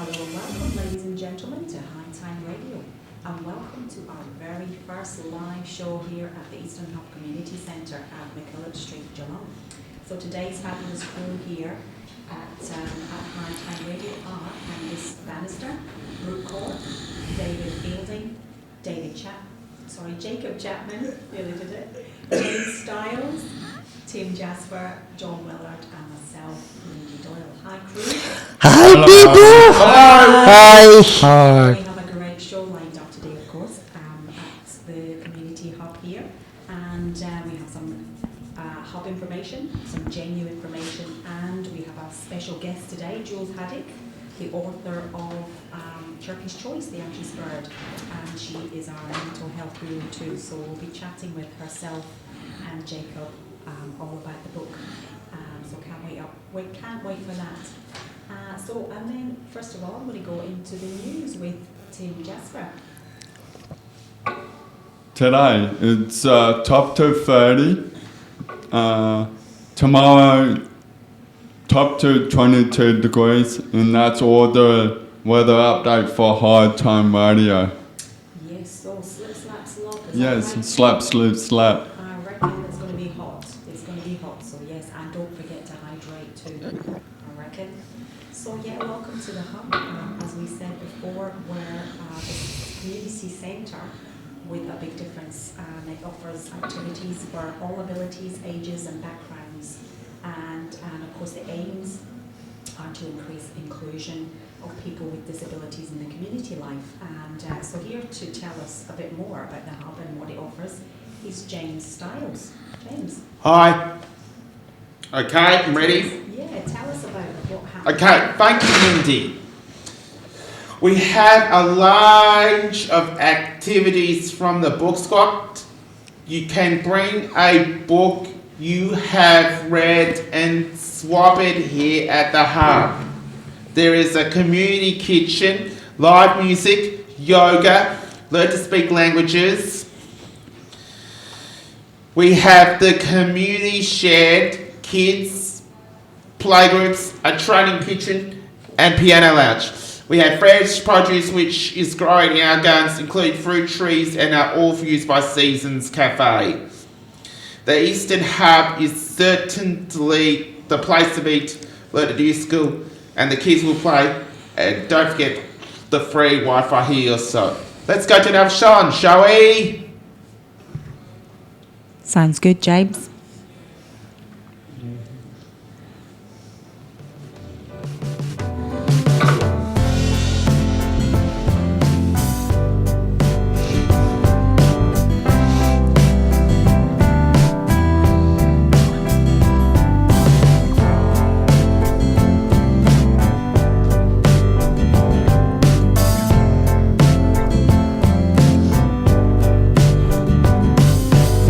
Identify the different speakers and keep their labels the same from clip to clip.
Speaker 1: Hello and welcome, ladies and gentlemen, to Hightime Radio, and welcome to our very first live show here at the Eastern Hub Community Centre at McCulloch Street, Geelong. So today's fabulous crew here at Hightime Radio are Angus Bannister, Brooke Court, David Fielding, Jacob Chapman, nearly did it, James Stiles, Tim Jasper, John Willard, and myself, Lindy Doyle. Hi, crew.
Speaker 2: Hi, people. Hi.
Speaker 1: We have a great show lined up today, of course, at the community hub here, and we have some hub information, some genuine information, and we have a special guest today, Jules Haddock, the author of Turkish Choice, The Anxious Bird, and she is our mental health guru too, so we'll be chatting with herself and Jacob all about the book. So can't wait for that. And then first of all, I'm going to go into the news with Tim Jasper.
Speaker 3: Today it's top to 30. Tomorrow top to 22 degrees, and that's all the weather update for Hightime Radio.
Speaker 1: Yes, so slip, slap, slop.
Speaker 3: Yes,
Speaker 1: right?
Speaker 3: slap, slip, slap.
Speaker 1: I reckon it's going to be hot. It's going to be hot, so yes, and don't forget to hydrate too, I reckon. So yeah, welcome to the hub. As we said before, we're the community centre with a big difference. It offers activities for all abilities, ages and backgrounds. And of course the aims are to increase inclusion of people with disabilities in the community life. And so here to tell us a bit more about the hub and what it offers is James Stiles. James.
Speaker 4: Hi. Okay, I'm ready.
Speaker 1: Yeah, tell us about what happened.
Speaker 4: Okay, thank you, Lindy. We have a range of activities from the book squad. You can bring a book you have read and swap it here at the hub. There is a community kitchen, live music, yoga, learn to speak languages. We have the community shared kids, playgroups, a training kitchen, and piano lounge. We have fresh produce which is grown in our gardens, including fruit trees, and are all used by Seasons Cafe. The Eastern Hub is certainly the place to meet, learn to do school, and the kids will play. And don't forget the free Wi-Fi here also. Let's go to another Sean, shall we?
Speaker 1: Sounds good, James.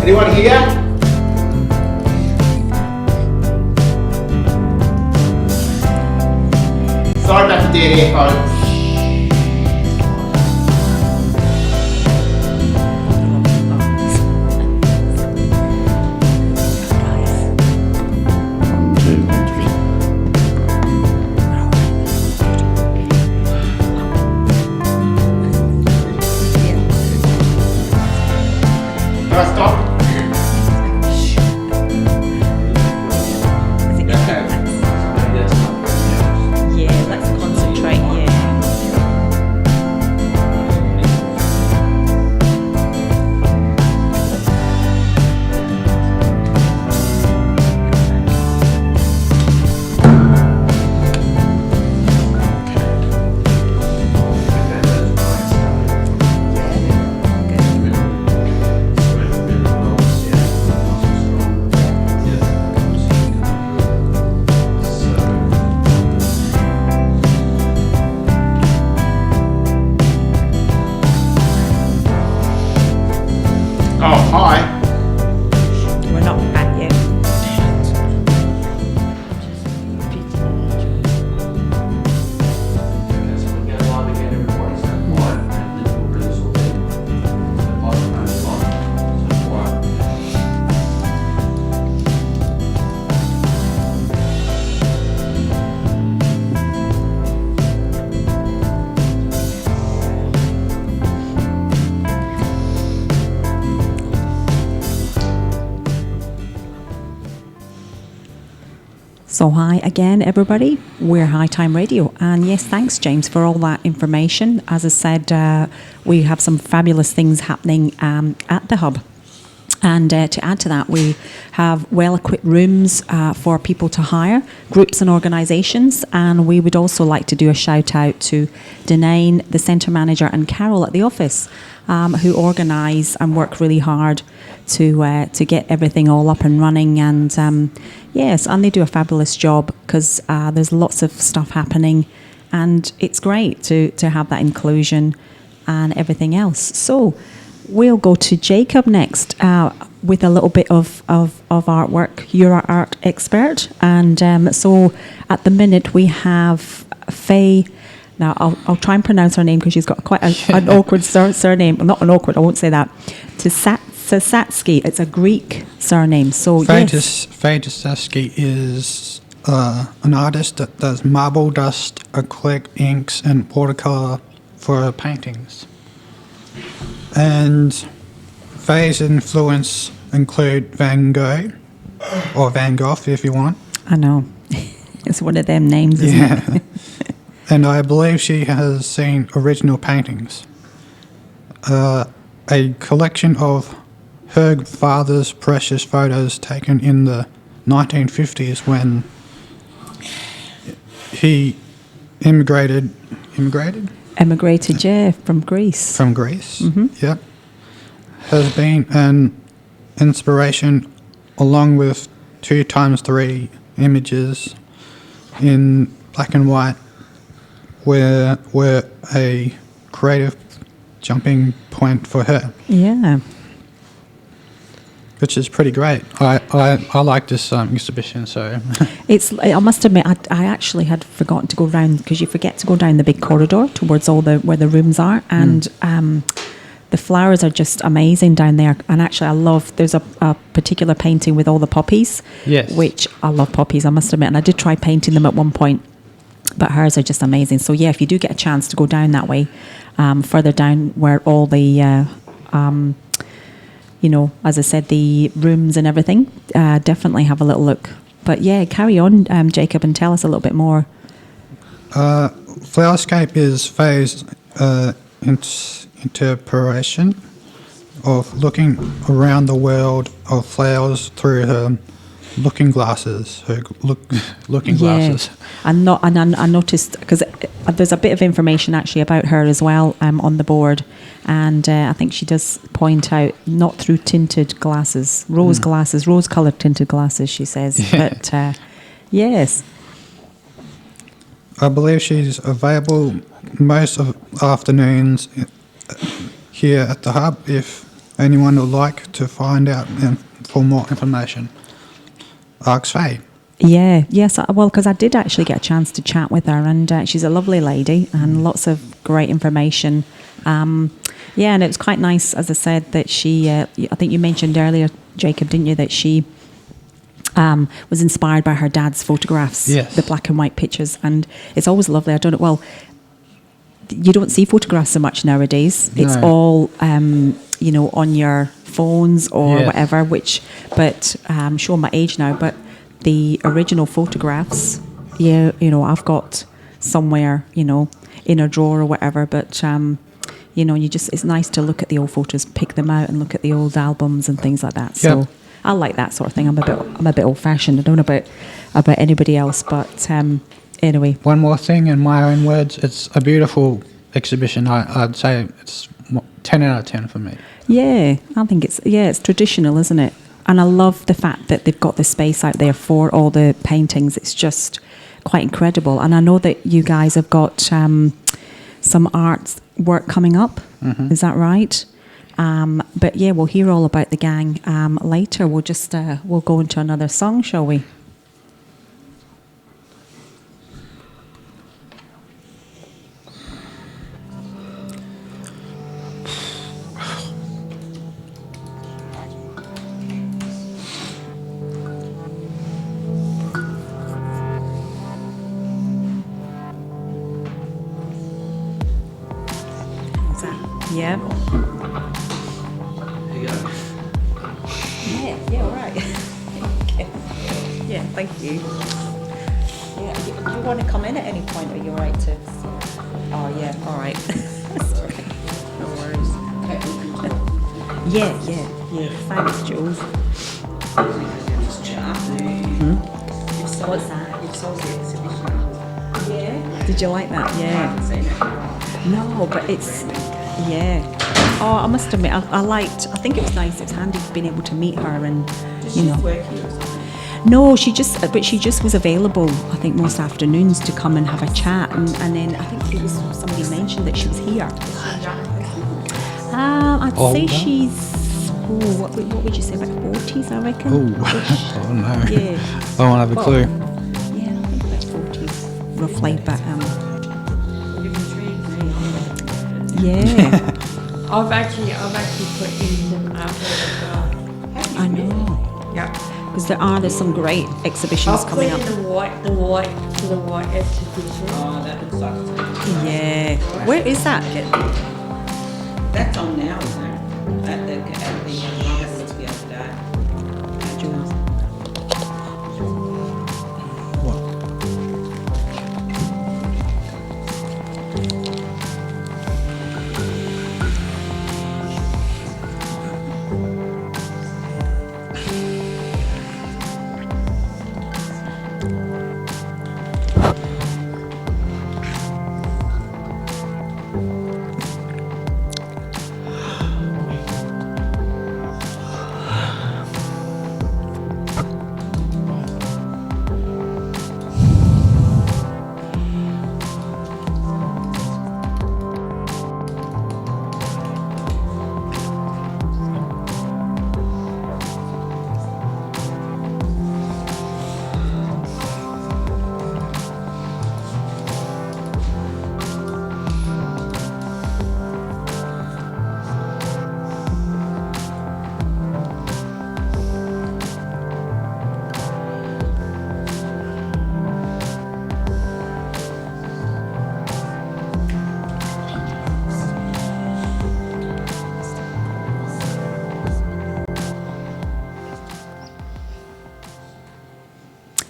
Speaker 4: Anyone here? Sorry about the dead echo. Can I stop?
Speaker 1: Yeah, let's concentrate, yeah. So hi again, everybody. We're Hightime Radio. And yes, thanks, James, for all that information. As I said, we have some fabulous things happening at the Hub. And to add to that, we have well-equipped rooms for people to hire, groups and organisations. And we would also like to do a shout-out to Denane, the centre manager, and Carol at the office, who organise and work really hard to get everything all up and running. And yes, and they do a fabulous job because there's lots of stuff happening. And it's great to have that inclusion and everything else. So we'll go to Jacob next with a little bit of artwork. You're our art expert. And so at the minute we have Faye. Now, I'll try and pronounce her name because she's got quite an awkward surname. Well, not an awkward, I won't say that. Tsatsky. It's a Greek surname. So
Speaker 2: Faye
Speaker 1: yes.
Speaker 2: Tsatsky is an artist that does marble dust, acrylic inks, and watercolor for her paintings. And Faye's influence include Van Gogh, or Van Gogh if you want.
Speaker 1: I know. It's one of them names, isn't it?
Speaker 2: And I believe she has seen original paintings. A collection of her father's precious photos taken in the 1950s when he immigrated,
Speaker 1: yeah, from Greece.
Speaker 2: From Greece,
Speaker 1: Mm-hmm.
Speaker 2: Yep. Has been an inspiration along with 2x3 images in black and white were a creative jumping point for her.
Speaker 1: Yeah.
Speaker 2: Which is pretty great. I like this exhibition, so...
Speaker 1: I must admit, I actually had forgotten to go round, because you forget to go down the big corridor towards where the rooms are, and the flowers are just amazing down there. And actually, there's a particular painting with all the poppies,
Speaker 2: Yes.
Speaker 1: which I love poppies, I must admit, and I did try painting them at one point, but hers are just amazing. So yeah, if you do get a chance to go down that way, further down where all the... as I said, the rooms and everything, definitely have a little look. But yeah, carry on, Jacob, and tell us a little bit more.
Speaker 2: Flowerscape is Faye's interpretation of looking around the world of flowers through her looking glasses. Glasses.
Speaker 1: And I noticed, because there's a bit of information actually about her as well on the board, and I think she does point out not through tinted glasses, rose-coloured tinted glasses, she says.
Speaker 2: Yeah.
Speaker 1: But yes.
Speaker 2: I believe she's available most of afternoons here at the Hub if anyone would like to find out for more information. Ask Faye.
Speaker 1: Yeah, yes, well, because I did actually get a chance to chat with her, and she's a lovely lady and lots of great information. Yeah, and it was quite nice, as I said, that she, I think you mentioned earlier, Jacob, didn't you, that she was inspired by her dad's photographs,
Speaker 2: yes.
Speaker 1: The black and white pictures, and it's always lovely. I don't know, well, you don't see photographs so much nowadays.
Speaker 2: No.
Speaker 1: It's all, on your phones or
Speaker 2: yes.
Speaker 1: whatever, but I'm showing my age now, but the original photographs, I've got somewhere, in a drawer or whatever, but, it's nice to look at the old photos, pick them out and look at the old albums and things like that.
Speaker 2: Yep.
Speaker 1: So I like that sort of thing. I'm a bit old fashioned. I don't know about anybody else, but anyway.
Speaker 2: One more thing, in my own words, it's a beautiful exhibition. I'd say it's 10 out of 10 for me.
Speaker 1: Yeah, I think it's traditional, isn't it? And I love the fact that they've got the space out there for all the paintings. It's just quite incredible. And I know that you guys have got some art work coming up. Mm-hmm. Is that right? But yeah, we'll hear all about the gang later. We'll just we'll go into another song, shall we? Yeah. Yeah, all right. Okay. Yeah, thank you. Yeah, you want to come in at any point? Are you all right to? Oh yeah, all right. Sorry, no worries. Yeah. Thanks, Jules. What's that?
Speaker 5: You saw the exhibition.
Speaker 1: Yeah. Did you like that?
Speaker 5: I
Speaker 1: Yeah.
Speaker 5: haven't seen it.
Speaker 1: No, but it's Oh, I must admit, I liked. I think it was nice. It was handy being able to meet her and
Speaker 5: Did
Speaker 1: you
Speaker 5: she
Speaker 1: know.
Speaker 5: work here or something?
Speaker 1: No, she just was available. I think most afternoons to come and have a chat, and then I think it was somebody mentioned that she was here. I'd say
Speaker 2: Older?
Speaker 1: she's. Oh, what would you say, about 40s? I reckon.
Speaker 2: Oh, oh no.
Speaker 1: Yeah.
Speaker 2: I don't have a clue.
Speaker 1: Yeah, I think about 40s, roughly. But
Speaker 5: You've intrigued me.
Speaker 1: yeah,
Speaker 6: I've actually put in some artwork as well.
Speaker 1: I know.
Speaker 6: Yeah.
Speaker 1: Because there's some great exhibitions
Speaker 6: I'll
Speaker 1: coming
Speaker 6: put
Speaker 1: up.
Speaker 6: in the white exhibition.
Speaker 5: Oh, that looks like it's
Speaker 1: Yeah. Where is that?
Speaker 5: That's on now, isn't it? At the Markets the other day.
Speaker 1: Jules.
Speaker 2: What?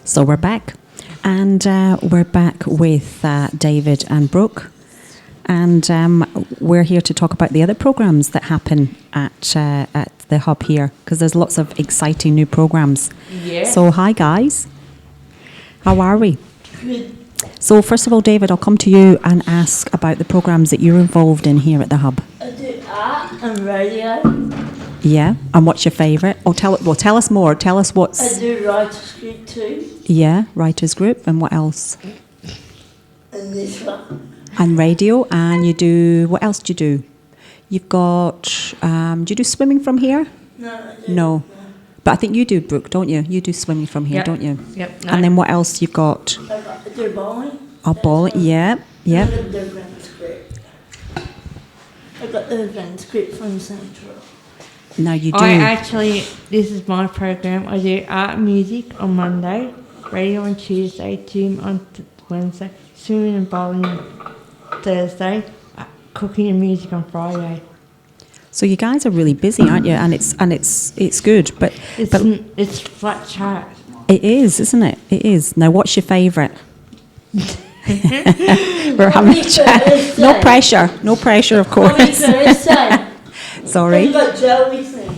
Speaker 1: So we're back, and we're back with David and Brooke, and we're here to talk about the other programs that happen at the hub here, because there's lots of exciting new programs.
Speaker 6: Yeah.
Speaker 1: So hi guys, how are we?
Speaker 6: Good.
Speaker 1: So first of all, David, I'll come to you and ask about the programs that you're involved in here at the hub.
Speaker 6: I do art and radio.
Speaker 1: Yeah, and what's your favourite? Oh, tell us more. Tell us what's.
Speaker 6: I do writer's group too.
Speaker 1: Yeah, writers group, and what else?
Speaker 6: And this one.
Speaker 1: And radio, and you do. What else do you do? You've got. Do you do swimming from here?
Speaker 6: No, I do.
Speaker 1: No, but I think you do, Brooke, don't you? You do swimming from here,
Speaker 6: Yep.
Speaker 1: don't you?
Speaker 6: Yep.
Speaker 1: And then what else you've got?
Speaker 6: I do bowling.
Speaker 1: A ball. Yeah, yeah.
Speaker 6: I got the event script. I got the event script from Central.
Speaker 1: Now you do.
Speaker 6: This is my program. I do art and music on Monday, radio on Tuesday, gym on Wednesday, swimming and bowling on Thursday, cooking and music on Friday.
Speaker 1: So you guys are really busy, aren't you? And it's good, but
Speaker 6: It's flat chat.
Speaker 1: it is, isn't it? It is. Now, what's your favourite? We're having a chat. No pressure. No pressure, of course. Sorry.
Speaker 6: You got Joe with me.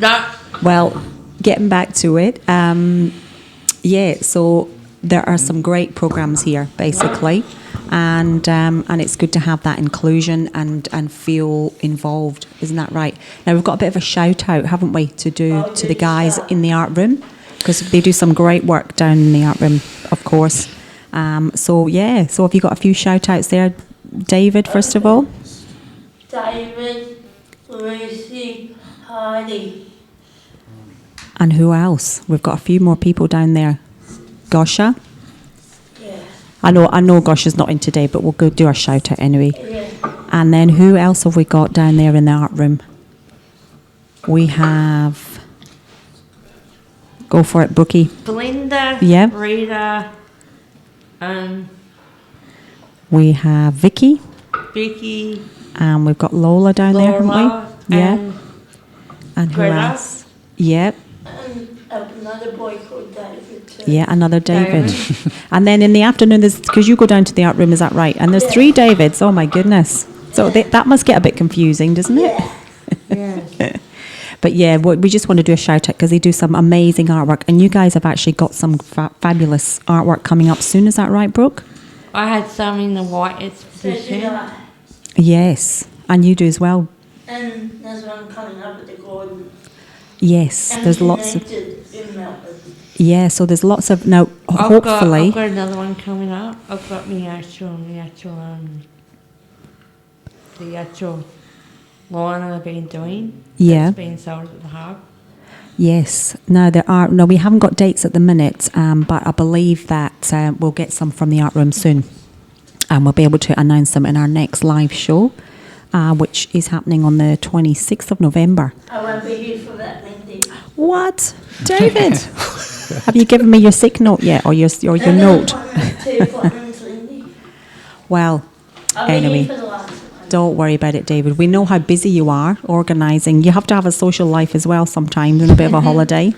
Speaker 6: No.
Speaker 1: Well, getting back to it, yeah. So there are some great programs here, basically, and it's good to have that inclusion and feel involved. Isn't that right? Now we've got a bit of a shout out, haven't we, to do to the guys in the art room, because they do some great work down in the art room, of course. So yeah. So have you got a few shout outs there, David? First of all.
Speaker 6: David, Lucy, Heidi.
Speaker 1: And who else? We've got a few more people down there. Gosha?
Speaker 6: Yeah.
Speaker 1: I know Gosha's not in today, but we'll go do our shout out anyway.
Speaker 6: Yeah.
Speaker 1: And then who else have we got down there in the art room? We have... Go for it, Brookie.
Speaker 6: Belinda.
Speaker 1: Yeah.
Speaker 6: Rita.
Speaker 1: We have Vicky.
Speaker 6: Vicky.
Speaker 1: And we've got Lola down there, haven't
Speaker 6: Laura.
Speaker 1: we? Yeah. And who
Speaker 6: Greta.
Speaker 1: else? Yep.
Speaker 6: And
Speaker 7: another boy called David too.
Speaker 8: Yeah, another David.
Speaker 6: David.
Speaker 8: And then in the afternoon, because you go down to the art room, is that right? And there's 3 Davids. Oh my goodness. So that must get a bit confusing, doesn't it?
Speaker 6: Yes.
Speaker 8: But yeah, we just want to do a shout out because they do some amazing artwork, and you guys have actually got some fabulous artwork coming up soon. Is that right, Brooke?
Speaker 6: I had some in the white
Speaker 7: So did
Speaker 6: exposition.
Speaker 7: I.
Speaker 8: Yes, and you do as well.
Speaker 7: And there's one coming up at the Gordon.
Speaker 8: Yes, there's lots of
Speaker 7: In Melbourne.
Speaker 8: yeah. So there's lots of now.
Speaker 6: I've got
Speaker 8: Hopefully,
Speaker 6: another one coming up. I've got the actual line I've been doing.
Speaker 8: Yeah.
Speaker 6: That's being sold at the hub.
Speaker 8: yes. No, we haven't got dates at the minute, but I believe that we'll get some from the art room soon, and we'll be able to announce them in our next live show, which is happening on the 26th of November.
Speaker 7: I won't be here for that, Lindy.
Speaker 8: What, David? Have you given me your sick note yet, or your note?
Speaker 7: 2 appointments, Lindy.
Speaker 8: Well,
Speaker 7: I'll be
Speaker 8: anyway.
Speaker 7: here for the last one.
Speaker 8: Don't worry about it, David. We know how busy you are organising. You have to have a social life as well sometimes and a bit of a holiday.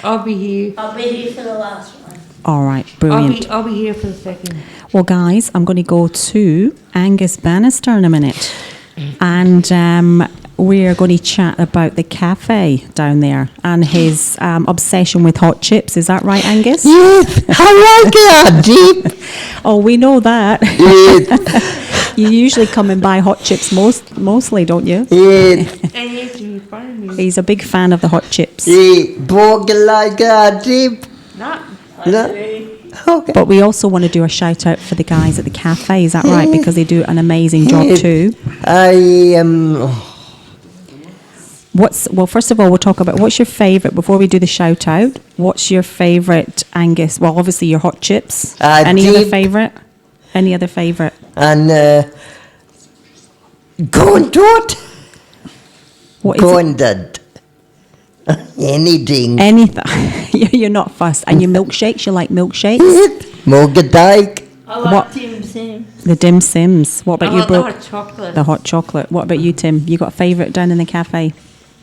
Speaker 6: I'll be here.
Speaker 7: I'll be here for the last one.
Speaker 8: All right, brilliant.
Speaker 6: I'll be here for the second.
Speaker 8: Well, guys, I'm going to go to Angus Bannister in a minute. And we're going to chat about the cafe down there and his obsession with hot chips. Is that right, Angus?
Speaker 9: Yes, I like it, deep.
Speaker 8: Oh, we know that.
Speaker 9: Yes,
Speaker 8: You usually come and buy hot chips mostly, don't you?
Speaker 9: yes,
Speaker 6: And you have to be fun of me.
Speaker 8: He's a big fan of the hot chips.
Speaker 9: yes. Walk like a deep.
Speaker 6: No.
Speaker 9: No. Okay.
Speaker 8: But we also want to do a shout out for the guys at the cafe. Is that right? Because they do an amazing job too.
Speaker 9: I am.
Speaker 8: Well, first of all, we'll talk about what's your favourite before we do the shout out. What's your favourite, Angus? Well, obviously your hot chips. Any other
Speaker 9: Deep.
Speaker 8: favourite? Any other favourite?
Speaker 9: And corn tart.
Speaker 8: What is it?
Speaker 9: Corn dad. Anything.
Speaker 8: Anything. You're not fussed. And your milkshakes? You like milkshakes?
Speaker 9: Mogadike.
Speaker 7: I like
Speaker 8: What?
Speaker 7: Tim Sims.
Speaker 8: The dim sims. What about
Speaker 6: I
Speaker 8: you,
Speaker 6: like the
Speaker 8: Brooke?
Speaker 6: hot chocolate.
Speaker 8: The hot chocolate. What about you, Tim? You got a favourite down in the cafe?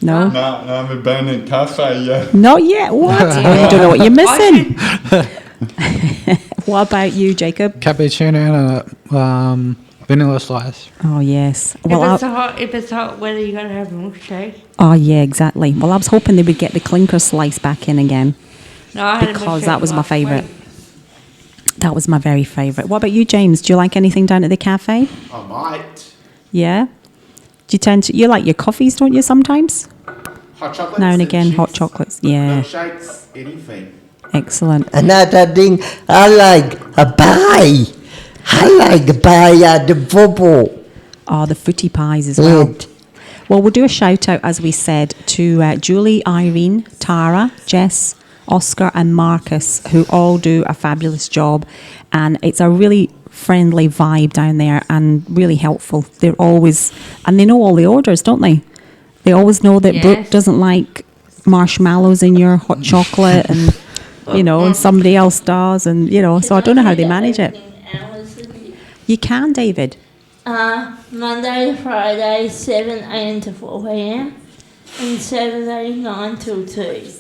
Speaker 8: No?
Speaker 3: No, I haven't been in cafe yet.
Speaker 8: Not yet. What? Oh, you don't know what you're missing.
Speaker 6: I
Speaker 8: What about you, Jacob?
Speaker 2: Cappuccino and vanilla slice.
Speaker 8: Oh, yes. Well,
Speaker 6: if it's hot weather, you gotta have a milkshake.
Speaker 8: oh, yeah, exactly. Well, I was hoping they would get the clinker slice back in again
Speaker 6: No, I had a
Speaker 8: because
Speaker 6: milkshake
Speaker 8: that was my
Speaker 6: last
Speaker 8: favourite.
Speaker 6: week.
Speaker 8: That was my very favourite. What about you, James? Do you like anything down at the cafe?
Speaker 4: I might.
Speaker 8: Yeah? Do you like your coffees, don't you, sometimes?
Speaker 4: Hot chocolates.
Speaker 8: Now and again, hot
Speaker 4: chips,
Speaker 8: chocolates. Yeah,
Speaker 4: Milkshakes, anything.
Speaker 8: excellent.
Speaker 9: Another thing I like a pie. I like pie at the football.
Speaker 8: Oh, the footy pies as well.
Speaker 9: Yes.
Speaker 8: Well, we'll do a shout out, as we said, to Julie, Irene, Tara, Jess, Oscar, and Marcus, who all do a fabulous job. And it's a really friendly vibe down there and really helpful. They're always, and they know all the orders, don't they? They always know that
Speaker 6: Yes.
Speaker 8: Brooke doesn't like marshmallows in your hot chocolate, and and somebody else does, and so I don't know how they manage it. You can, David.
Speaker 7: Monday to Friday, 7 a.m. to 4 p.m. and Saturday, 9 till 2.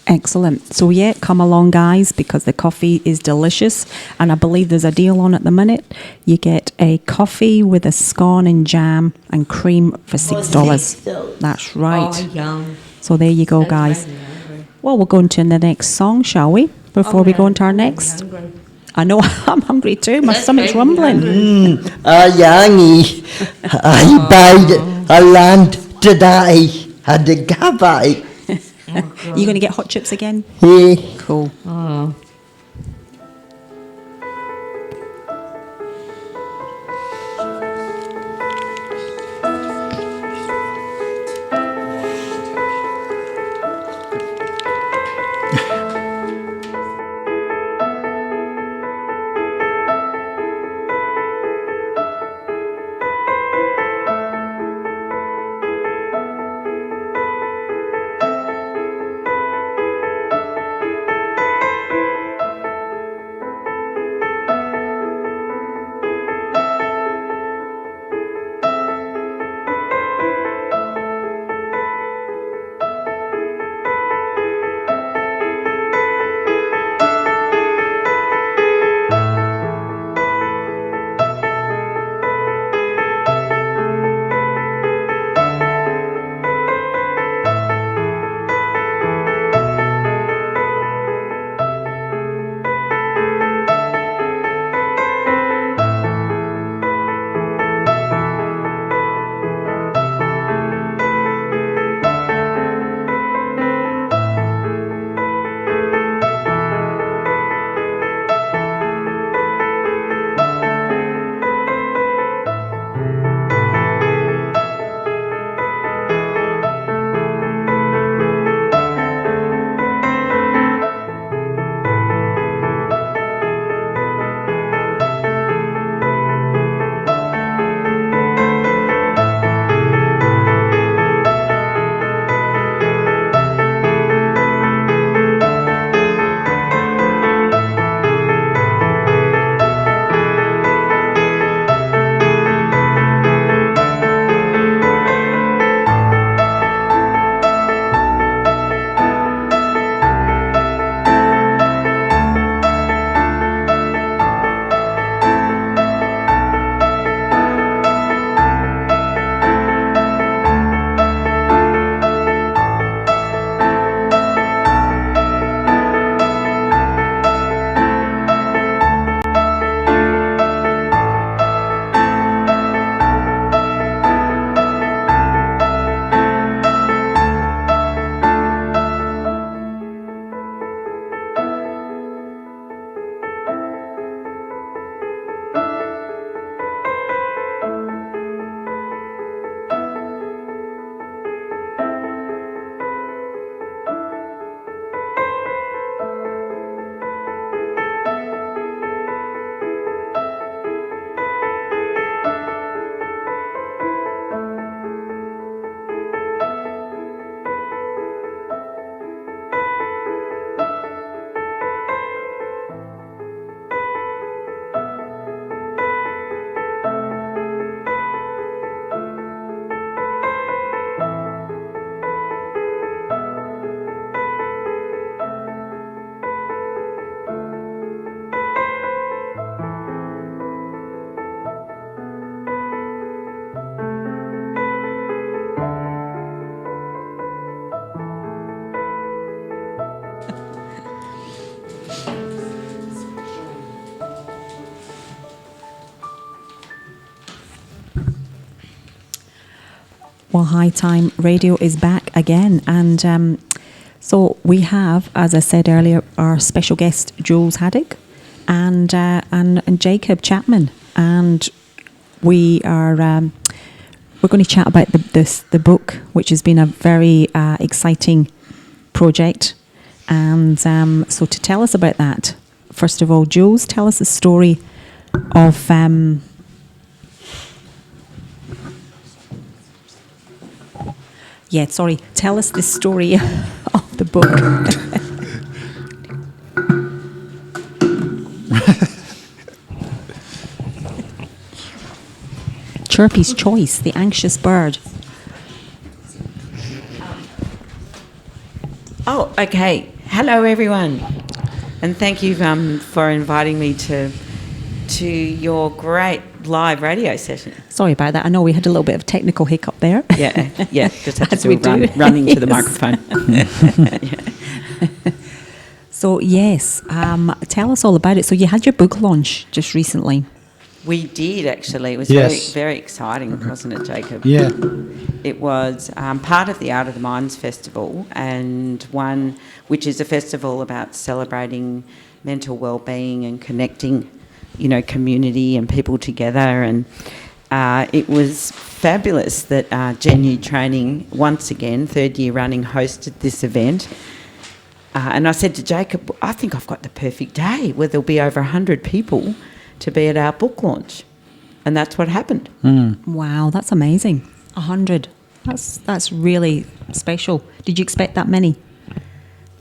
Speaker 8: Excellent. So yeah, come along, guys, because the coffee is delicious, and I believe there's a deal on at the minute. You get a coffee with a scone and jam and cream for $6.
Speaker 7: $6.
Speaker 8: That's right.
Speaker 6: Oh, yum.
Speaker 8: So there you go,
Speaker 6: That's
Speaker 8: guys.
Speaker 6: making me hungry.
Speaker 8: Well, we'll go into the next song, shall we? Before we go into our
Speaker 6: I'm
Speaker 8: next.
Speaker 6: hungry.
Speaker 8: I know I'm hungry too. My
Speaker 6: That's
Speaker 8: stomach's
Speaker 6: making me
Speaker 8: rumbling.
Speaker 6: hungry.
Speaker 9: Yangi. I bought a land today at the cafe.
Speaker 8: You going to get hot chips again?
Speaker 9: Yeah.
Speaker 8: Cool.
Speaker 6: Oh.
Speaker 8: Well, High Time Radio is back again, and so we have, as I said earlier, our special guest Jules Haddock and Jacob Chapman, and we are we're going to chat about the book, which has been a very exciting project, and so to tell us about that, first of all, Jules, tell us the story of. Tell us the story of the book. Chirpy's Choice, the anxious bird.
Speaker 5: Oh, okay. Hello, everyone, and thank you for inviting me to your great live radio session.
Speaker 8: Sorry about that. I know we had a little bit of technical hiccup there.
Speaker 5: Yeah, just had
Speaker 8: As
Speaker 5: to
Speaker 8: we
Speaker 5: run into the microphone.
Speaker 8: So yes, tell us all about it. So you had your book launch just recently.
Speaker 5: We did, actually. It was
Speaker 2: Yes.
Speaker 5: very, very exciting, wasn't it, Jacob?
Speaker 2: Yeah.
Speaker 5: It was part of the Art of the Minds Festival, and one which is a festival about celebrating mental well-being and connecting, community and people together. And it was fabulous that Genu Training, once again, third year running, hosted this event. And I said to Jacob, I think I've got the perfect day where there'll be over 100 people to be at our book launch. And that's what happened.
Speaker 8: Wow, that's amazing. 100. That's really special. Did you expect that many?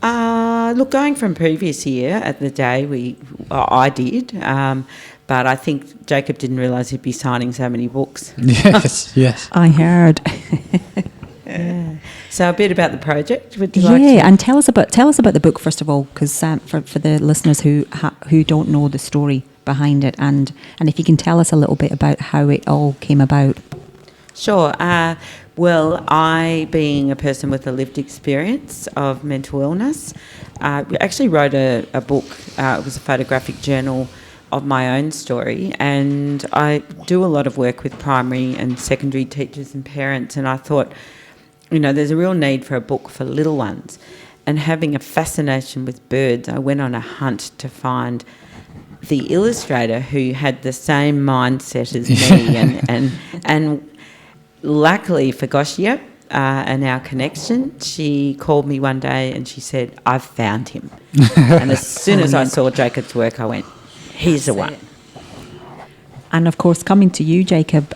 Speaker 5: Look, going from previous year at the day, I did, but I think Jacob didn't realise he'd be signing so many books.
Speaker 2: Yes.
Speaker 8: I heard.
Speaker 5: Yeah. So a bit about the project. Would you
Speaker 8: Yeah,
Speaker 5: like to?
Speaker 8: and tell us about the book first of all, because for the listeners who don't know the story behind it, and if you can tell us a little bit about how it all came about.
Speaker 5: Sure. Well, I, being a person with a lived experience of mental illness, actually wrote a book. It was a photographic journal of my own story, and I do a lot of work with primary and secondary teachers and parents, and I thought, there's a real need for a book for little ones. And having a fascination with birds, I went on a hunt to find the illustrator who had the same mindset as me, and luckily for Goshia and our connection, she called me one day and she said, I've found him. And as soon as I saw Jacob's work, I went, he's the one.
Speaker 8: And of course, coming to you, Jacob,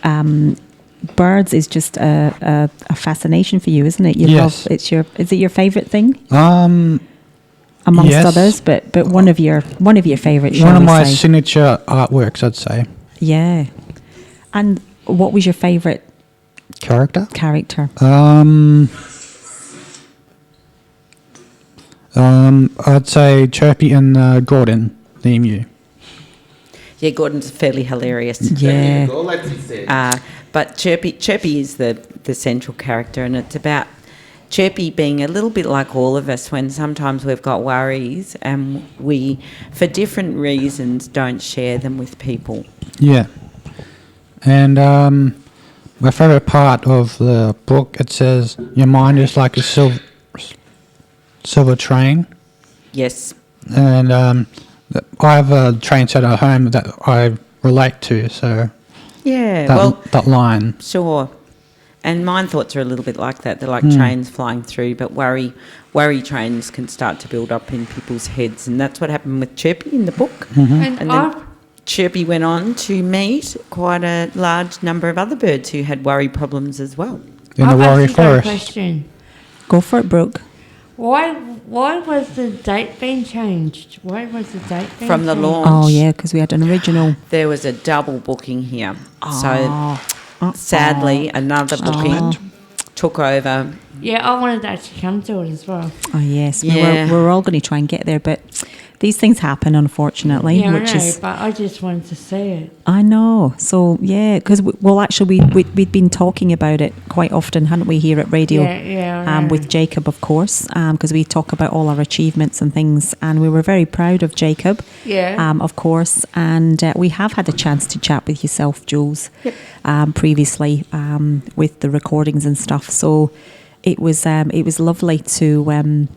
Speaker 8: birds is just a fascination for you, isn't it? You
Speaker 2: Yes.
Speaker 8: love is it your favourite thing?
Speaker 2: Amongst
Speaker 8: Amongst others, but one of your favourites.
Speaker 2: One of
Speaker 8: we
Speaker 2: my
Speaker 8: say.
Speaker 2: signature artworks, I'd say.
Speaker 8: Yeah. And what was your favourite
Speaker 2: Character? I'd say Chirpy and Gordon, the emu.
Speaker 5: Yeah, Gordon's fairly hilarious.
Speaker 8: Yeah.
Speaker 5: But Chirpy is the central character, and it's about Chirpy being a little bit like all of us when sometimes we've got worries and we, for different reasons, don't share them with people.
Speaker 2: Yeah. And my favourite part of the book, it says, your mind is like a silver train.
Speaker 5: Yes.
Speaker 2: And I have a train set at home that I relate to, so
Speaker 5: Yeah,
Speaker 2: that line.
Speaker 5: Sure. And mind thoughts are a little bit like that. They're like trains flying through, but worry trains can start to build up in people's heads, and that's what happened with Chirpy in the book.
Speaker 6: And
Speaker 5: then Chirpy went on to meet quite a large number of other birds who had worry problems as well.
Speaker 2: In the Warrior
Speaker 6: actually got a
Speaker 2: Forest.
Speaker 6: question.
Speaker 8: Go for it, Brooke.
Speaker 6: Why was the date being changed? Why was the date being
Speaker 5: From the
Speaker 6: changed?
Speaker 5: launch.
Speaker 8: Oh yeah, because we had an original.
Speaker 5: There was a double booking here. So sadly, another booking took over.
Speaker 6: Yeah, I wanted to actually come to it as well.
Speaker 8: Oh yes,
Speaker 5: Yeah.
Speaker 8: we're all going to try and get there, but these things happen, unfortunately.
Speaker 6: Yeah,
Speaker 8: which
Speaker 6: I know,
Speaker 8: is,
Speaker 6: but I just wanted to say it.
Speaker 8: I know. So yeah, because actually we'd been talking about it quite often, hadn't we, here at radio?
Speaker 6: Yeah, I know.
Speaker 8: With Jacob, of course, because we talk about all our achievements and things, and we were very proud of Jacob.
Speaker 6: Yeah.
Speaker 8: Of course, and we have had a chance to chat with yourself, Jules, previously with the recordings and stuff. So it was lovely to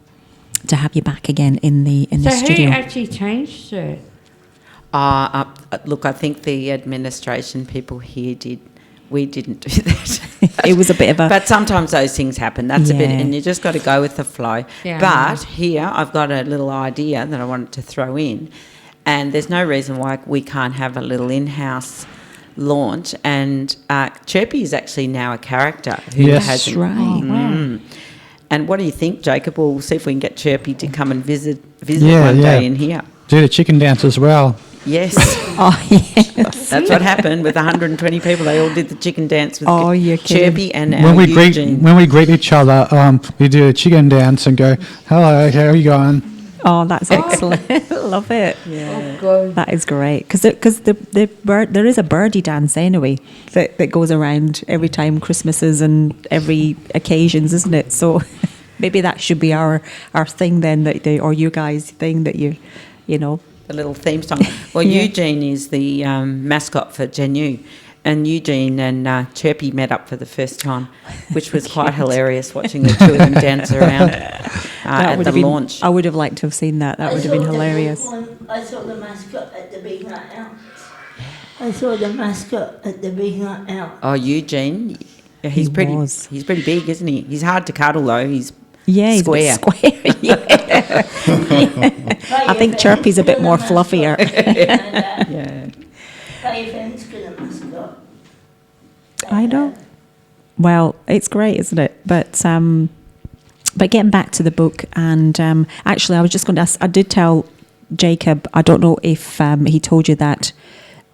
Speaker 8: have you back again in the studio.
Speaker 6: So who actually changed it?
Speaker 5: Look, I think the administration people here did. We didn't do that.
Speaker 8: It was a bit of a...
Speaker 5: But sometimes those things happen. That's a bit,
Speaker 8: Yeah.
Speaker 5: and you just got to go with the flow.
Speaker 6: Yeah.
Speaker 5: But here, I've got a little idea that I wanted to throw in, and there's no reason why we can't have a little in-house launch. And Chirpy is actually now a character who
Speaker 2: Yes.
Speaker 5: has...
Speaker 8: That's right.
Speaker 6: Oh, wow.
Speaker 5: And what do you think, Jacob? We'll see if we can get Chirpy to come and visit
Speaker 2: Yeah,
Speaker 5: one
Speaker 2: yeah.
Speaker 5: day in here.
Speaker 2: Do the chicken dance as well.
Speaker 5: Yes.
Speaker 8: Oh, yes.
Speaker 5: That's what happened with 120 people. They all did the chicken dance with
Speaker 8: Oh, you're kidding.
Speaker 5: Chirpy and
Speaker 2: When we greet
Speaker 5: Eugene.
Speaker 2: each other, we do a chicken dance and go, "Hello, how are you going?"
Speaker 8: Oh, that's excellent. Love it.
Speaker 6: Oh, God.
Speaker 8: That is great because the bird, there is a birdie dance anyway that goes around every time Christmases and every occasions, isn't it? So maybe that should be our thing then, or you guys' thing that you know.
Speaker 5: The little theme song. Well,
Speaker 8: Yeah.
Speaker 5: Eugene is the mascot for Genu, and Eugene and Chirpy met up for the first time, which was quite hilarious watching the two of them dance around at
Speaker 8: would
Speaker 5: the
Speaker 8: have been,
Speaker 5: launch.
Speaker 8: I would have liked to have seen that. That would have been hilarious.
Speaker 7: I saw the mascot at the big night out. I saw the mascot at the big night out.
Speaker 5: Oh, Eugene, yeah,
Speaker 8: He
Speaker 5: he's pretty.
Speaker 8: was.
Speaker 5: He's pretty big, isn't he? He's hard to cuddle though. He's
Speaker 8: Yeah,
Speaker 5: square.
Speaker 8: he's a bit square. Yeah. I think Chirpy's a bit more fluffier.
Speaker 5: Yeah.
Speaker 7: Play friends good at mascot.
Speaker 8: I know. Well, it's great, isn't it? But getting back to the book, and actually, I was just going to ask. I did tell Jacob. I don't know if he told you that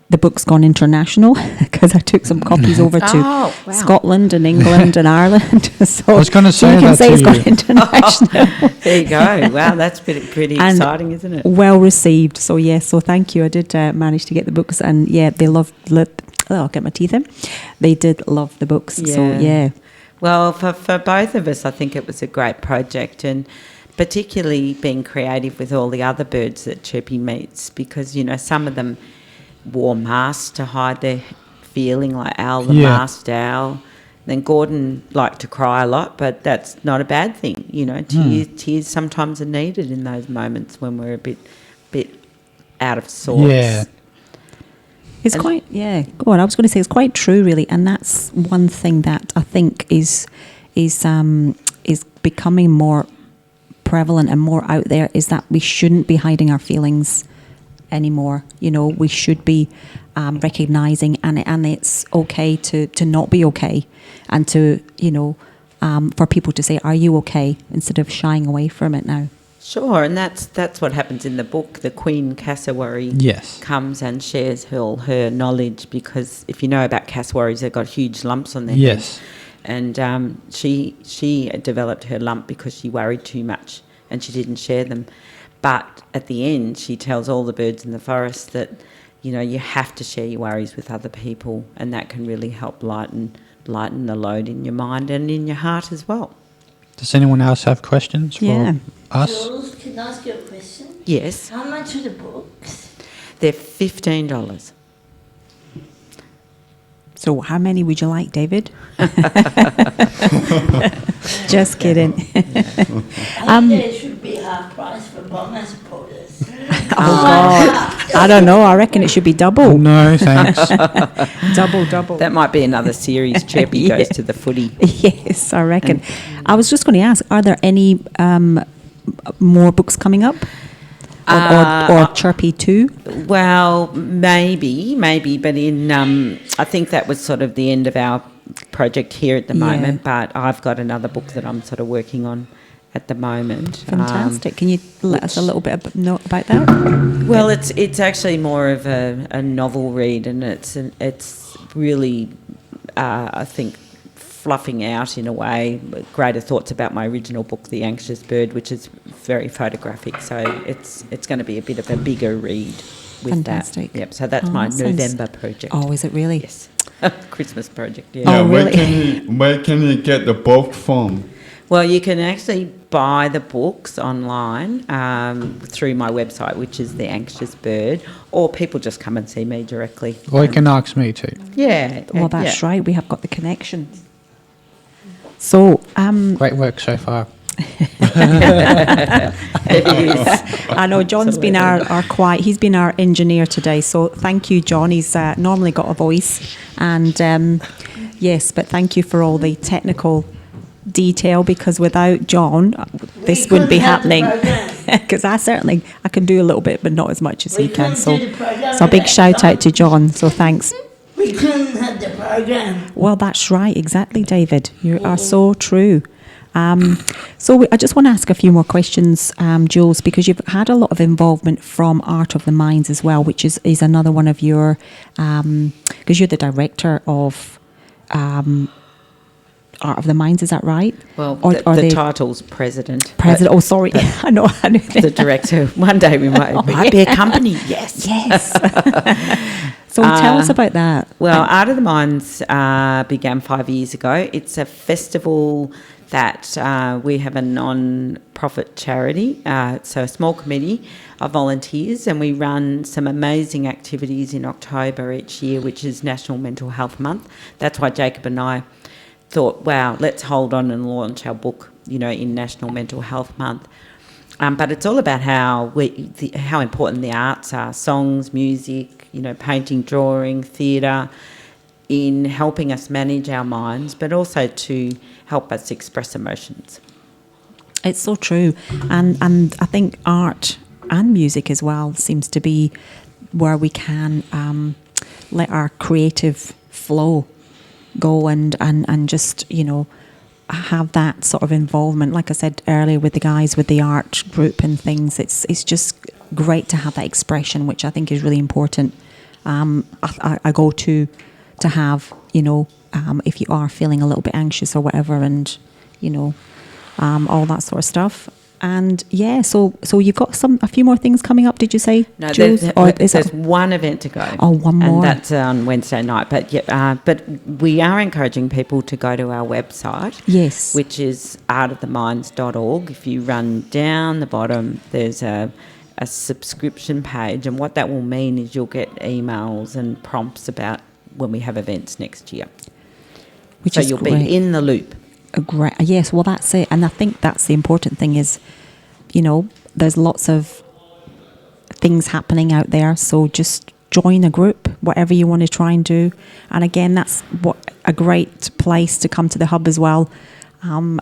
Speaker 8: the book's gone international because I took some copies over to
Speaker 5: Oh, wow.
Speaker 8: Scotland and England and Ireland. So
Speaker 2: I was gonna
Speaker 8: so
Speaker 2: say
Speaker 8: you can
Speaker 2: that
Speaker 8: say
Speaker 2: to
Speaker 8: it's
Speaker 2: you.
Speaker 8: gone international.
Speaker 5: There you go. Wow, that's pretty
Speaker 8: And
Speaker 5: exciting, isn't it?
Speaker 8: Well received. So yes, so thank you. I did manage to get the books, and yeah, they loved. I'll get my teeth in. They did love the books. So
Speaker 5: Yeah.
Speaker 8: yeah.
Speaker 5: Well, for both of us, I think it was a great project, and particularly being creative with all the other birds that Chirpy meets, because, you know, some of them wore masks to hide their feeling, like Al, the
Speaker 2: Yeah.
Speaker 5: masked owl. Then Gordon liked to cry a lot, but that's not a bad thing. You know, tears sometimes are needed in those moments when we're a bit out of sorts.
Speaker 2: Yeah.
Speaker 8: It's
Speaker 5: And-
Speaker 8: quite, yeah. Go on. I was going to say it's quite true, really, and that's one thing that I think is becoming more prevalent and more out there, is that we shouldn't be hiding our feelings anymore. You know, we should be recognizing, and it's okay to not be okay, and to, you know, for people to say, "Are you okay?" instead of shying away from it now.
Speaker 5: Sure, and that's what happens in the book. The Queen Cassowary
Speaker 2: Yes.
Speaker 5: comes and shares her knowledge, because if you know about cassowaries, they've got huge lumps on their
Speaker 2: Yes.
Speaker 5: heads. And she developed her lump because she worried too much and she didn't share them. But at the end, she tells all the birds in the forest that, you know, you have to share your worries with other people, and that can really help lighten the load in your mind and in your heart as well.
Speaker 2: Does anyone else have questions for
Speaker 8: Yeah.
Speaker 2: us?
Speaker 7: Jules, can I ask you a question?
Speaker 5: Yes,
Speaker 7: How much are the books?
Speaker 5: they're $15.
Speaker 8: So how many would you like, David? Just kidding.
Speaker 7: I think there should be half price for Bomber supporters.
Speaker 8: Oh, God. I don't know. I reckon it should be double.
Speaker 2: No, thanks.
Speaker 8: Double.
Speaker 5: That might be another series. Chirpy
Speaker 8: Yeah.
Speaker 5: goes to the footy.
Speaker 8: Yes, I reckon. I was just going to ask, are there any more books coming up? Or Chirpy 2?
Speaker 5: Well, maybe, but I think that was sort of the end of our project here at the
Speaker 8: Yeah.
Speaker 5: moment, but I've got another book that I'm sort of working on at the moment.
Speaker 8: Fantastic. Can you let us a little bit know about that?
Speaker 5: Well, it's actually more of a novel read, and it's really, I think, fluffing out in a way greater thoughts about my original book, The Anxious Bird, which is very photographic. So it's going to be a bit of a bigger read with
Speaker 8: Fantastic.
Speaker 5: that. Yep. So that's my
Speaker 8: that sounds-
Speaker 5: November project.
Speaker 8: Oh, is it really?
Speaker 5: Yes. Christmas project. Yeah.
Speaker 3: Yeah,
Speaker 8: Oh,
Speaker 3: where
Speaker 8: really?
Speaker 3: can you get the book from?
Speaker 5: Well, you can actually buy the books online through my website, which is The Anxious Bird, or people just come and see me directly.
Speaker 2: Or you can ask me to.
Speaker 5: Yeah.
Speaker 8: Well, that's right. We have got the connection. So,
Speaker 2: Great work so far.
Speaker 5: It is.
Speaker 8: I know John's been our quiet. He's been our engineer today. So thank you, John. He's normally got a voice, and yes, but thank you for all the technical detail, because without John, this wouldn't be happening. Because I can do a little bit, but not as much as he can. So a big shout out to John. So thanks.
Speaker 7: We couldn't have the program.
Speaker 8: Well, that's right, exactly, David. You are so true. I just want to ask a few more questions, Jules, because you've had a lot of involvement from Art of the Minds as well, which is another one of your, because you're the director of Art of the Minds, is that right?
Speaker 5: Well,
Speaker 8: Or
Speaker 5: the title's president.
Speaker 8: President. Oh, sorry, I know.
Speaker 5: The director. One day we might be a company. Yes.
Speaker 8: Yes. So tell us about that.
Speaker 5: Well, Art of the Minds began 5 years ago. It's a festival that we have a non-profit charity, so a small committee of volunteers, and we run some amazing activities in October each year, which is National Mental Health Month. That's why Jacob and I thought, wow, let's hold on and launch our book, in National Mental Health Month. But it's all about how important the arts are, songs, music, painting, drawing, theatre, in helping us manage our minds, but also to help us express emotions.
Speaker 8: It's so true. And I think art and music as well seems to be where we can let our creative flow go and just, have that sort of involvement. Like I said earlier with the guys with the art group and things, it's just great to have that expression, which I think is really important. I go to have, if you are feeling a little bit anxious or whatever, and, all that sort of stuff. And yeah, so you've got a few more things coming up, did you say,
Speaker 5: No,
Speaker 8: Jules?
Speaker 5: there's one event to go.
Speaker 8: Oh, one more.
Speaker 5: And that's on Wednesday night. But we are encouraging people to go to our website.
Speaker 8: Yes.
Speaker 5: Which is artoftheminds.org. If you run down the bottom, there's a subscription page, and what that will mean is you'll get emails and prompts about when we have events next year.
Speaker 8: Which
Speaker 5: so
Speaker 8: is
Speaker 5: you'll
Speaker 8: great.
Speaker 5: be in the loop.
Speaker 8: Great. Yes, well, that's it. And I think that's the important thing is, there's lots of things happening out there. So just join a group, whatever you want to try and do. And again, that's a great place to come to the hub as well.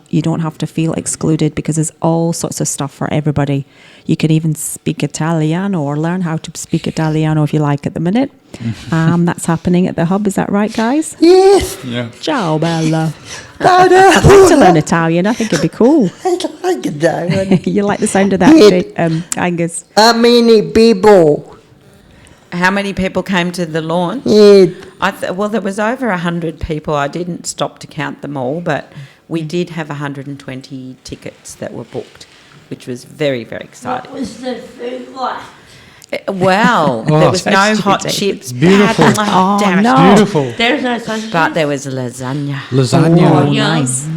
Speaker 8: You don't have to feel excluded, because there's all sorts of stuff for everybody. You can even speak Italiano or learn how to speak Italiano if you like at the minute. That's happening at the hub. Is that right, guys?
Speaker 9: Yes.
Speaker 3: Yeah.
Speaker 8: Ciao, Bella.
Speaker 9: I'd
Speaker 8: I'd like to learn Italian. I think it'd be cool.
Speaker 9: like that.
Speaker 8: You like the sound of that, Angus?
Speaker 9: How many people?
Speaker 5: How many people came to the launch?
Speaker 9: Yeah.
Speaker 5: Well, there was over 100 people. I didn't stop to count them all, but we did have 120 tickets that were booked, which was very, very exciting.
Speaker 7: What was the food like?
Speaker 5: Well, there was no hot chips.
Speaker 2: Beautiful.
Speaker 8: Oh,
Speaker 5: Damn it.
Speaker 8: no.
Speaker 2: Beautiful.
Speaker 6: There's no sausage.
Speaker 5: But there was lasagna.
Speaker 2: Lasagna.
Speaker 8: Oh,
Speaker 6: yum.
Speaker 8: nice.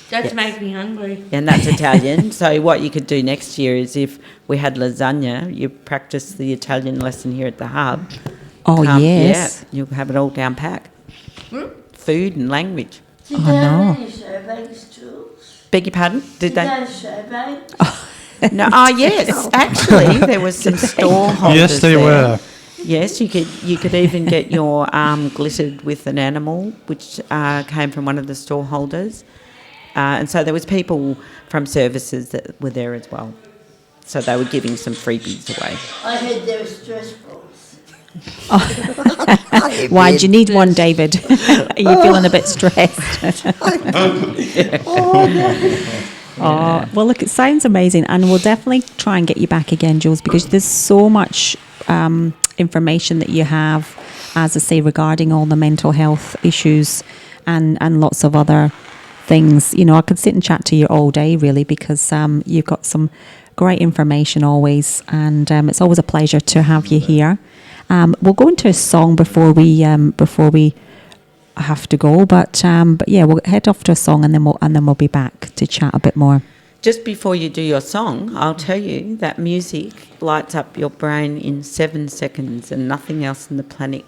Speaker 6: That's making me hungry.
Speaker 5: And that's Italian. So what you could do next year is, if we had lasagna, you practice the Italian lesson here at the hub.
Speaker 8: Oh, yes.
Speaker 5: Yeah, you'll have it all down pat. Food and language.
Speaker 7: Did
Speaker 8: Oh,
Speaker 7: they have
Speaker 8: no.
Speaker 7: any surveys too?
Speaker 5: Beg your pardon?
Speaker 7: Did they have surveys?
Speaker 5: No. Oh, yes. Actually, there was some store holders.
Speaker 2: Yes, they
Speaker 5: there.
Speaker 2: were.
Speaker 5: Yes, you could even get your arm glittered with an animal, which came from one of the store holders. And so there was people from services that were there as well. So they were giving some freebies away.
Speaker 7: I heard there were stress balls.
Speaker 8: Why do you need one, David? Are you feeling a bit stressed? Oh, well, look, it sounds amazing, and we'll definitely try and get you back again, Jules, because there's so much information that you have, as I say, regarding all the mental health issues and lots of other things. You know, I could sit and chat to you all day, really, because you've got some great information always, and it's always a pleasure to have you here. We'll go into a song before we have to go, but yeah, we'll head off to a song, and then we'll be back to chat a bit more.
Speaker 5: Just before you do your song, I'll tell you that music lights up your brain in 7 seconds, and nothing else on the planet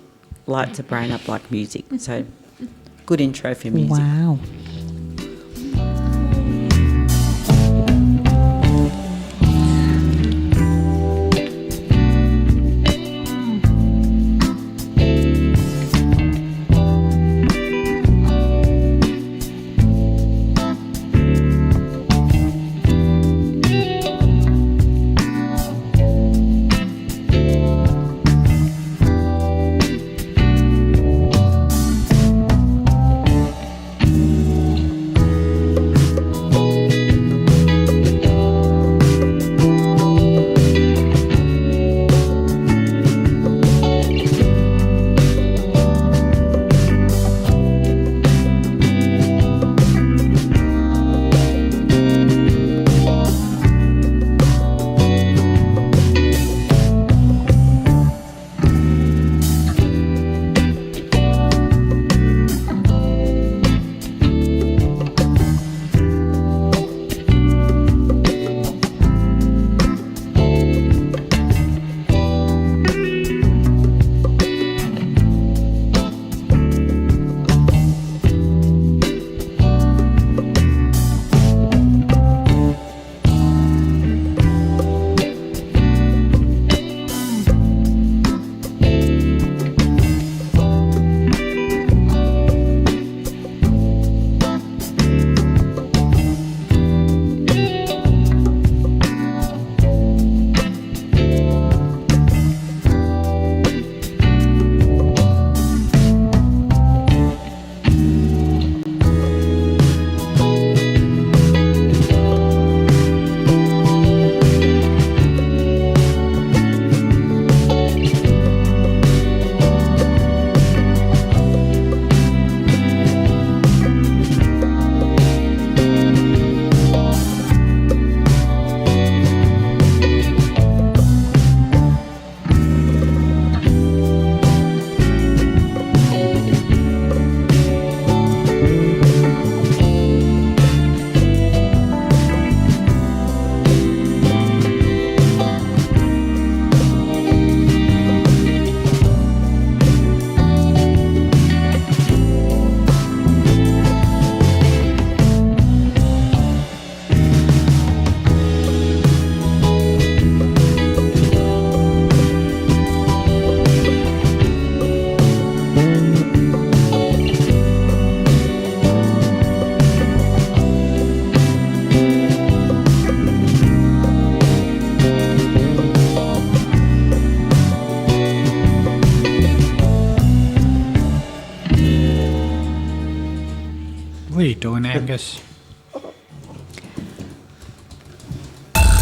Speaker 5: lights a brain up like music. So, good intro for music.
Speaker 8: Wow.
Speaker 2: What are you doing, Angus?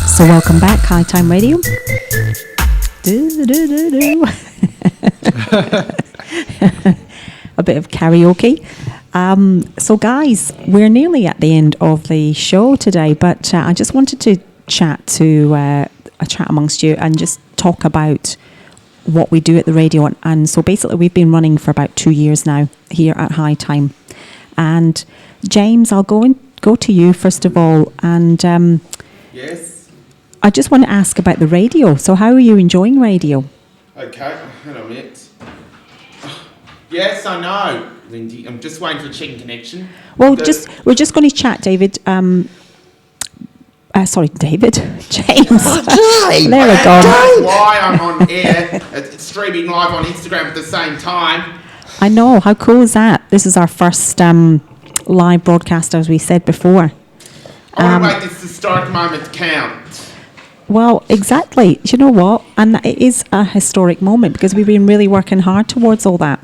Speaker 8: So welcome back, Hightime Radio. A bit of karaoke. So guys, we're nearly at the end of the show today, but I just wanted to chat amongst you and just talk about what we do at the radio. And so basically we've been running for about 2 years now here at Hightime. And James, I'll go to you first of all, and
Speaker 4: Yes.
Speaker 8: I just want to ask about the radio. So how are you enjoying radio?
Speaker 4: Okay, hang on a minute. Yes, I know, Lindy. I'm just waiting for a chicken connection.
Speaker 8: Well, we're just going to chat, David. Sorry, David. James.
Speaker 9: Okay.
Speaker 8: There we go.
Speaker 4: That's why I'm on air, streaming live on Instagram at the same time.
Speaker 8: I know. How cool is that? This is our first live broadcast, as we said before.
Speaker 4: I want to make this historic moment count.
Speaker 8: Well, exactly. Do you know what? And it is a historic moment because we've been really working hard towards all that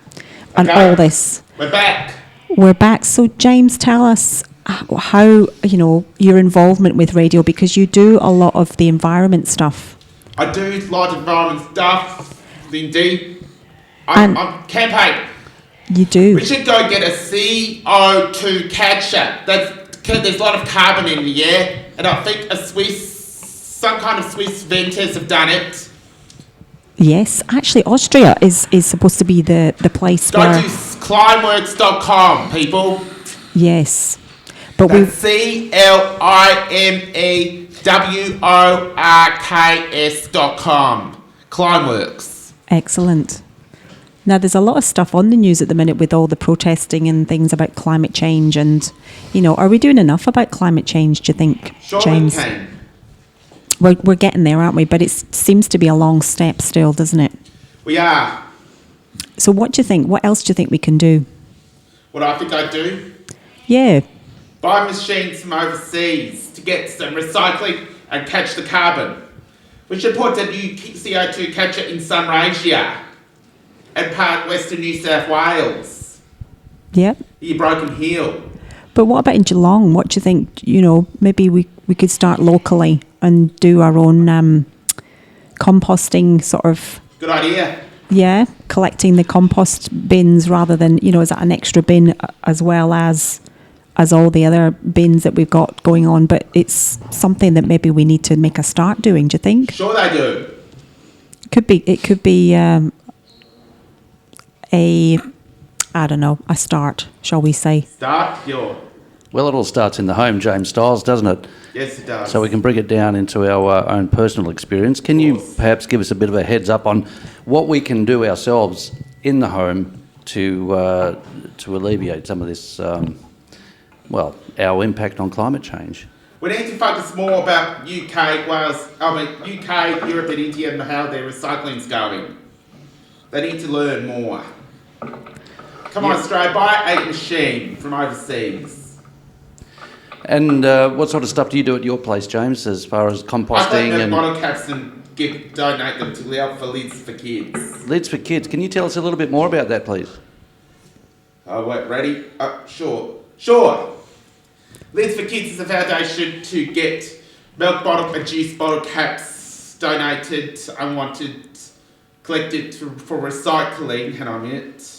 Speaker 8: and
Speaker 4: Okay.
Speaker 8: all this.
Speaker 4: We're back.
Speaker 8: We're back. So, James, tell us how, your involvement with radio, because you do a lot of the environment stuff.
Speaker 4: I do a lot of environment stuff, Lindy.
Speaker 8: And-
Speaker 4: I'm campaign.
Speaker 8: You do.
Speaker 4: We should go get a CO2 catcher. There's a lot of carbon in the air, and I think some kind of Swiss venters have done it.
Speaker 8: Yes, actually, Austria is supposed to be the place
Speaker 4: Go
Speaker 8: where.
Speaker 4: to climeworks.com, people.
Speaker 8: Yes, but
Speaker 4: That's CLIMEWORKS.com. Climeworks.
Speaker 8: Excellent. Now, there's a lot of stuff on the news at the minute with all the protesting and things about climate change, and are we doing enough about climate change? Do you think,
Speaker 4: Sure
Speaker 8: James?
Speaker 4: we can.
Speaker 8: We're getting there, aren't we? But it seems to be a long step still, doesn't it?
Speaker 4: We are.
Speaker 8: So what do you think? What else do you think we can do?
Speaker 4: What I think I do?
Speaker 8: Yeah.
Speaker 4: Buy machines from overseas to get some recycling and catch the carbon. We should put a new CO2 catcher in Sunraysia and part Western New South Wales.
Speaker 8: Yep.
Speaker 4: Your Broken Hill.
Speaker 8: But what about in Geelong? What do you think? Maybe we could start locally and do our own composting sort of.
Speaker 4: Good idea.
Speaker 8: Yeah, collecting the compost bins rather than, is that an extra bin as well as all the other bins that we've got going on. But it's something that maybe we need to make a start doing, do you think?
Speaker 4: Sure they do.
Speaker 8: It could be a start, shall we say.
Speaker 4: Start your.
Speaker 10: Well, it all starts in the home, James Stiles, doesn't it?
Speaker 4: Yes, it does.
Speaker 10: So we can bring it down into our own personal experience. Can you perhaps give us a bit of a heads up on what we can do ourselves in the home to alleviate some of this, our impact on climate change?
Speaker 4: We need to focus more about UK, Europe and India and how their recycling's going. They need to learn more. Come on, Australia, buy a machine from overseas.
Speaker 10: And what sort of stuff do you do at your place, James, as far as composting?
Speaker 4: I collect
Speaker 10: and
Speaker 4: bottle caps and donate them to for Lids for Kids.
Speaker 10: Lids for Kids. Can you tell us a little bit more about that, please?
Speaker 4: Oh, wait, ready? Sure. Lids for Kids is a foundation to get milk bottle and juice bottle caps donated, unwanted, collected for recycling. Hang on a minute.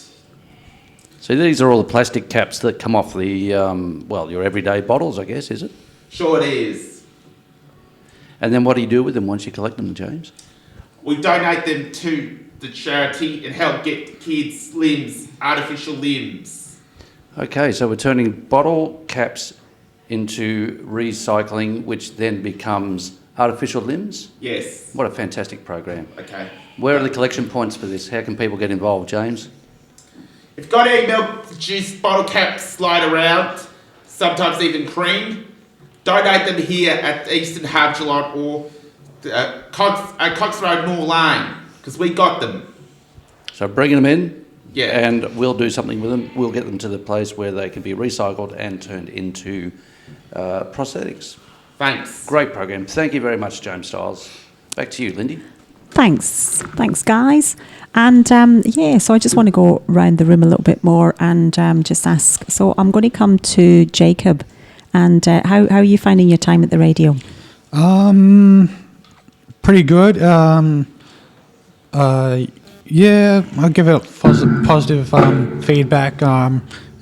Speaker 10: So these are all the plastic caps that come off the, your everyday bottles, I guess, is it?
Speaker 4: Sure it is.
Speaker 10: And then what do you do with them once you collect them, James?
Speaker 4: We donate them to the charity and help get kids artificial limbs.
Speaker 10: Okay, so we're turning bottle caps into recycling, which then becomes artificial limbs?
Speaker 4: Yes.
Speaker 10: What a fantastic program.
Speaker 4: Okay.
Speaker 10: Where are the collection points for this? How can people get involved, James?
Speaker 4: If you've got any milk, juice, bottle caps lying around, sometimes even cream, donate them here at Eastern Harbour Geelong or Cox Road, Nor Lane, because we got them.
Speaker 10: So bringing them in,
Speaker 4: yeah,
Speaker 10: and we'll do something with them. We'll get them to the place where they can be recycled and turned into prosthetics.
Speaker 4: Thanks.
Speaker 10: Great program. Thank you very much, James Stiles. Back to you, Lindy.
Speaker 8: Thanks, guys. And so I just want to go around the room a little bit more and just ask. So I'm going to come to Jacob. And how are you finding your time at the radio?
Speaker 2: Pretty good. Yeah, I'll give it positive feedback.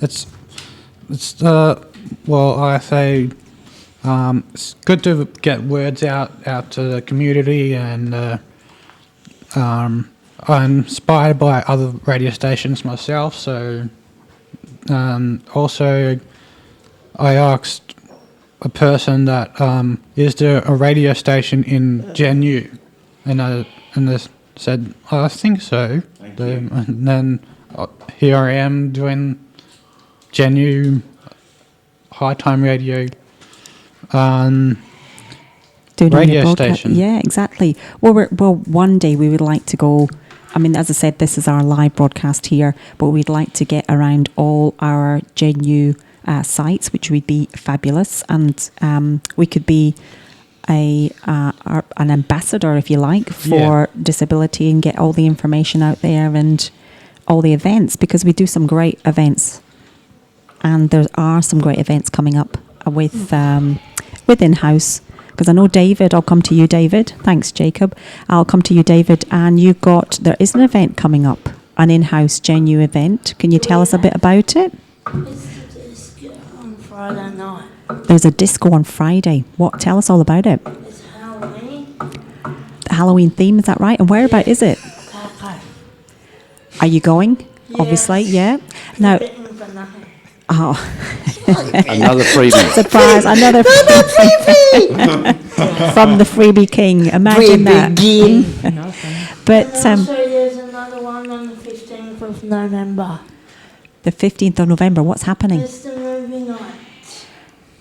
Speaker 2: It's good to get words out to the community, and I'm inspired by other radio stations myself. So also, I asked a person that is there a radio station in Genu, and they said, I think so. And then here I am doing Genu Hightime Radio radio station.
Speaker 8: Yeah, exactly. Well, one day we would like to go. I mean, as I said, this is our live broadcast here, but we'd like to get around all our Genu sites, which would be fabulous, and we could be an ambassador, if you like, for disability, and get all the information out there and all the events, because we do some great events, and there are some great events coming up with in-house. Because I know David, I'll come to you, David. Thanks, Jacob. I'll come to you, David. And there is an event coming up an in-house Genu event. Can you tell us a bit about it?
Speaker 7: It's the disco on Friday night.
Speaker 8: There's a disco on Friday. What? Tell us all about it.
Speaker 7: It's Halloween.
Speaker 8: The Halloween theme, is that right? And whereabout is it?
Speaker 7: Taco.
Speaker 8: Are you going? Obviously, yeah. Now, oh,
Speaker 10: Another freebie.
Speaker 8: surprise! Another freebie from the freebie king. Imagine that. But
Speaker 7: And also there's another one on the 15th of November.
Speaker 8: the 15th of November. What's happening?
Speaker 7: It's the movie night.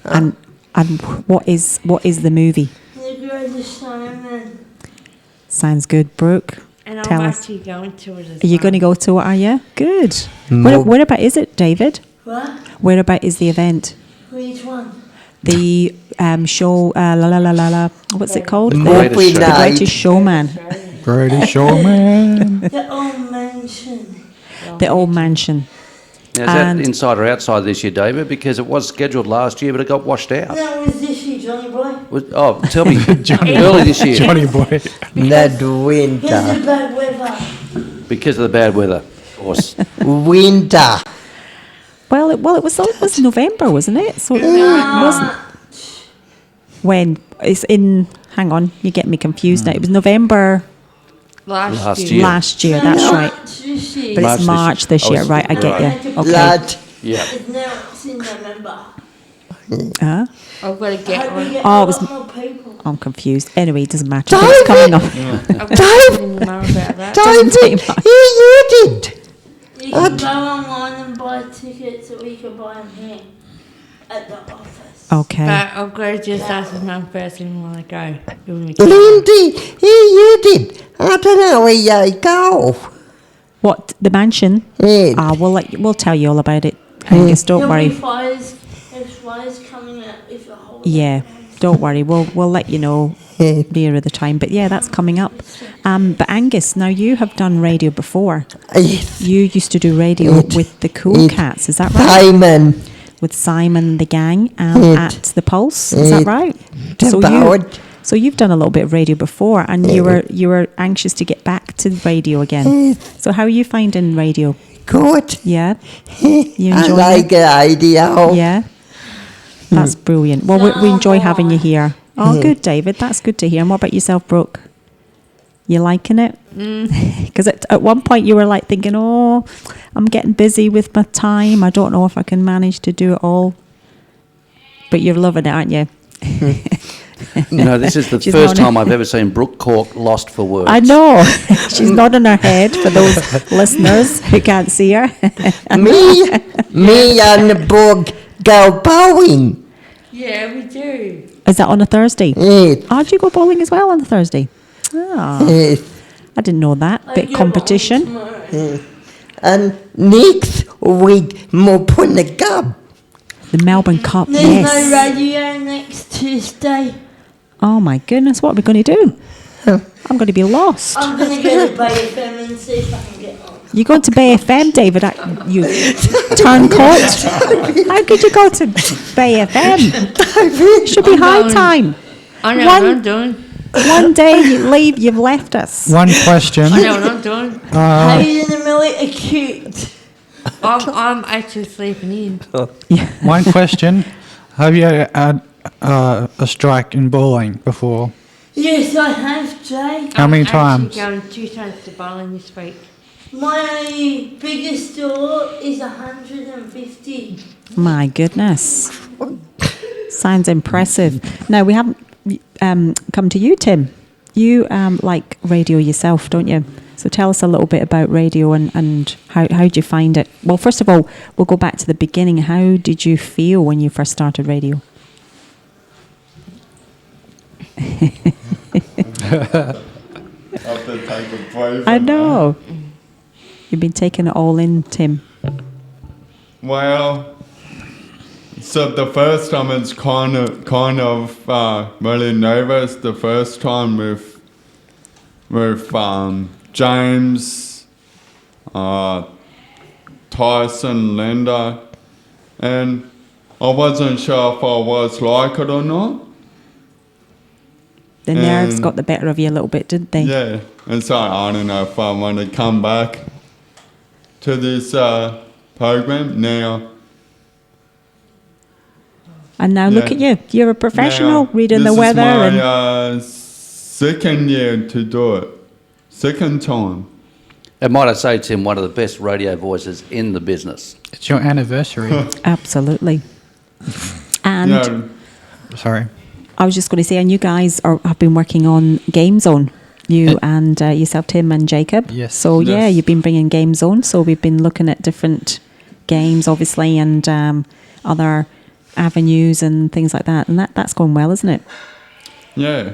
Speaker 8: And what is the movie?
Speaker 7: The Greatest Showman.
Speaker 8: Sounds good, Brooke.
Speaker 6: And
Speaker 8: Tell
Speaker 6: I'm
Speaker 8: us.
Speaker 6: actually going to it as
Speaker 8: Are you going to go to it? Are you? Good.
Speaker 9: No.
Speaker 8: Whereabout is it, David?
Speaker 7: What?
Speaker 8: Whereabout is the event?
Speaker 7: Which one?
Speaker 8: The show. What's it called?
Speaker 9: Movie
Speaker 8: The
Speaker 9: night.
Speaker 8: Greatest Showman.
Speaker 2: Greatest showman.
Speaker 7: The old mansion.
Speaker 8: The old mansion.
Speaker 10: Now, is that
Speaker 8: And-
Speaker 10: inside or outside this year, David? Because it was scheduled last year, but it got washed out.
Speaker 7: That was this year, Johnny Boy.
Speaker 10: Oh, tell me, early this year,
Speaker 2: Johnny boy.
Speaker 9: That
Speaker 7: Here's the
Speaker 9: winter.
Speaker 7: bad weather.
Speaker 10: because of the bad weather, of course.
Speaker 9: Winter.
Speaker 8: Well, it was November, wasn't it? So it wasn't. When it's in. Hang on, you get me confused now. It was November
Speaker 10: Last
Speaker 6: year.
Speaker 10: year.
Speaker 8: last year. That's right.
Speaker 7: This year.
Speaker 8: But
Speaker 10: March
Speaker 8: it's March this year, right? I get you. Okay.
Speaker 9: Lad.
Speaker 10: Yeah.
Speaker 7: It's now it's in November.
Speaker 8: Huh?
Speaker 6: I've got to
Speaker 7: I
Speaker 6: get
Speaker 7: hope we
Speaker 6: one.
Speaker 7: get
Speaker 8: Oh,
Speaker 7: a
Speaker 8: it was-
Speaker 7: lot more people.
Speaker 8: I'm confused. Anyway, it doesn't matter. But it's coming up.
Speaker 6: I've got to tell my mum about that.
Speaker 8: Doesn't take
Speaker 9: David,
Speaker 8: much.
Speaker 9: you did.
Speaker 7: You can go online and buy tickets, or you can buy them here at the office.
Speaker 8: Okay.
Speaker 6: But I've got to just ask my mum first and when I go.
Speaker 9: Lindy, you did. I don't know where you go.
Speaker 8: What, the mansion?
Speaker 9: Yeah.
Speaker 8: We'll tell you all about it. Angus, don't
Speaker 7: There'll be
Speaker 8: worry.
Speaker 7: fires. There's fires coming out if the whole.
Speaker 8: Yeah, don't worry. We'll let you know nearer the time. But yeah, that's coming up. But Angus, now you have done radio before.
Speaker 9: Yes.
Speaker 8: You used to do radio
Speaker 9: It-
Speaker 8: with the Cool
Speaker 9: it-
Speaker 8: Cats, is that right?
Speaker 9: Simon.
Speaker 8: With Simon and the gang
Speaker 9: It-
Speaker 8: at the Pulse, is that
Speaker 9: it-
Speaker 8: right?
Speaker 9: About.
Speaker 8: So you've done a little bit of radio before, and you were anxious to get back to radio again.
Speaker 9: Yes.
Speaker 8: So how are you finding radio?
Speaker 9: Good.
Speaker 8: Yeah, you
Speaker 9: I
Speaker 8: enjoy
Speaker 9: like the idea.
Speaker 8: Yeah, that's brilliant. Well, we enjoy having you here. Oh, good, David. That's good to hear. And what about yourself, Brooke? You liking it? Because at one point you were like thinking, "Oh, I'm getting busy with my time. I don't know if I can manage to do it all." But you're loving it, aren't you?
Speaker 10: No, this is the
Speaker 8: She's
Speaker 10: first
Speaker 8: nodding.
Speaker 10: time I've ever seen Brooke Cork lost for words.
Speaker 8: I know. She's nodding her head for those listeners who can't see her.
Speaker 9: Me and the bug go bowling.
Speaker 6: Yeah, we do.
Speaker 8: Is that on a Thursday?
Speaker 9: Yes.
Speaker 8: Oh, do you go bowling as well on a Thursday? Oh,
Speaker 9: Yes.
Speaker 8: I didn't know that.
Speaker 7: I
Speaker 8: Bit
Speaker 7: get
Speaker 8: competition.
Speaker 7: one tomorrow.
Speaker 9: And next week, more put the gum.
Speaker 8: The Melbourne Cup,
Speaker 7: There's
Speaker 8: yes.
Speaker 7: no radio next Tuesday.
Speaker 8: Oh my goodness, what are we going to do? I'm going to be lost.
Speaker 7: I'm going to go to Bay FM and see if I can get on.
Speaker 8: You're going to Bay FM, David? You turncoat? How could you go to Bay FM? It should be
Speaker 6: I'm
Speaker 8: high
Speaker 6: going.
Speaker 8: time.
Speaker 6: I know
Speaker 8: One-
Speaker 6: what I'm doing.
Speaker 8: One day you leave, you've left us.
Speaker 2: One question.
Speaker 6: I know what I'm doing.
Speaker 7: Hayden and Millie are cute.
Speaker 6: I'm actually sleeping in.
Speaker 2: One question. Have you had a strike in bowling before?
Speaker 7: Yes, I have, Jay.
Speaker 2: How many
Speaker 6: I'm
Speaker 2: times?
Speaker 6: actually going 2 times to bowling this week.
Speaker 7: My biggest store is 150.
Speaker 8: My goodness. Sounds impressive. Now, we haven't come to you, Tim. You like radio yourself, don't you? So tell us a little bit about radio and how did you find it? Well, first of all, we'll go back to the beginning. How did you feel when you first started radio? I know. You've been taking it all in, Tim.
Speaker 3: Well, so the first time it's kind of really nervous. The first time with James, Tyson, Linda, and I wasn't sure if I was like it or not.
Speaker 8: The nerves
Speaker 3: And-
Speaker 8: got the better of you a little bit, didn't they?
Speaker 3: Yeah, and so I don't know if I want to come back. to this program now.
Speaker 8: And now look at you. You're a professional,
Speaker 3: Now,
Speaker 8: reading the
Speaker 3: this
Speaker 8: weather.
Speaker 3: is
Speaker 8: And
Speaker 3: my second year to do it. Second time.
Speaker 10: And might I say, Tim, one of the best radio voices in the business.
Speaker 2: It's your anniversary.
Speaker 8: absolutely. And
Speaker 3: Yeah.
Speaker 2: Sorry.
Speaker 8: I was just going to say, and you guys have been working on Game Zone. You and yourself, Tim, and Jacob.
Speaker 2: Yes.
Speaker 8: So yeah,
Speaker 3: Yes.
Speaker 8: you've been bringing Game Zone. So we've been looking at different games, obviously, and other avenues and things like that. And that's going well, isn't it?
Speaker 3: Yeah.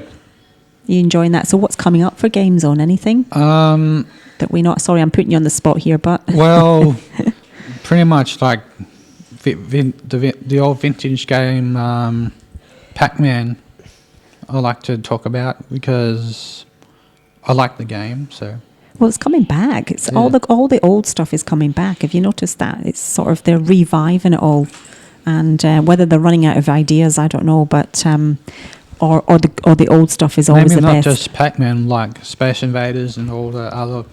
Speaker 8: You enjoying that? So what's coming up for Game Zone? Anything that we not? Sorry, I'm putting you on the spot here, but
Speaker 2: Well, pretty much like the old vintage game Pac-Man I like to talk about because I like the game. So
Speaker 8: well, it's coming back. It's all the old stuff is coming back. Have you noticed that? It's sort of they're reviving it all, and whether they're running out of ideas, I don't know. But or the old stuff is always
Speaker 2: maybe
Speaker 8: the
Speaker 2: not
Speaker 8: best.
Speaker 2: just Pac-Man, like Space Invaders and all the other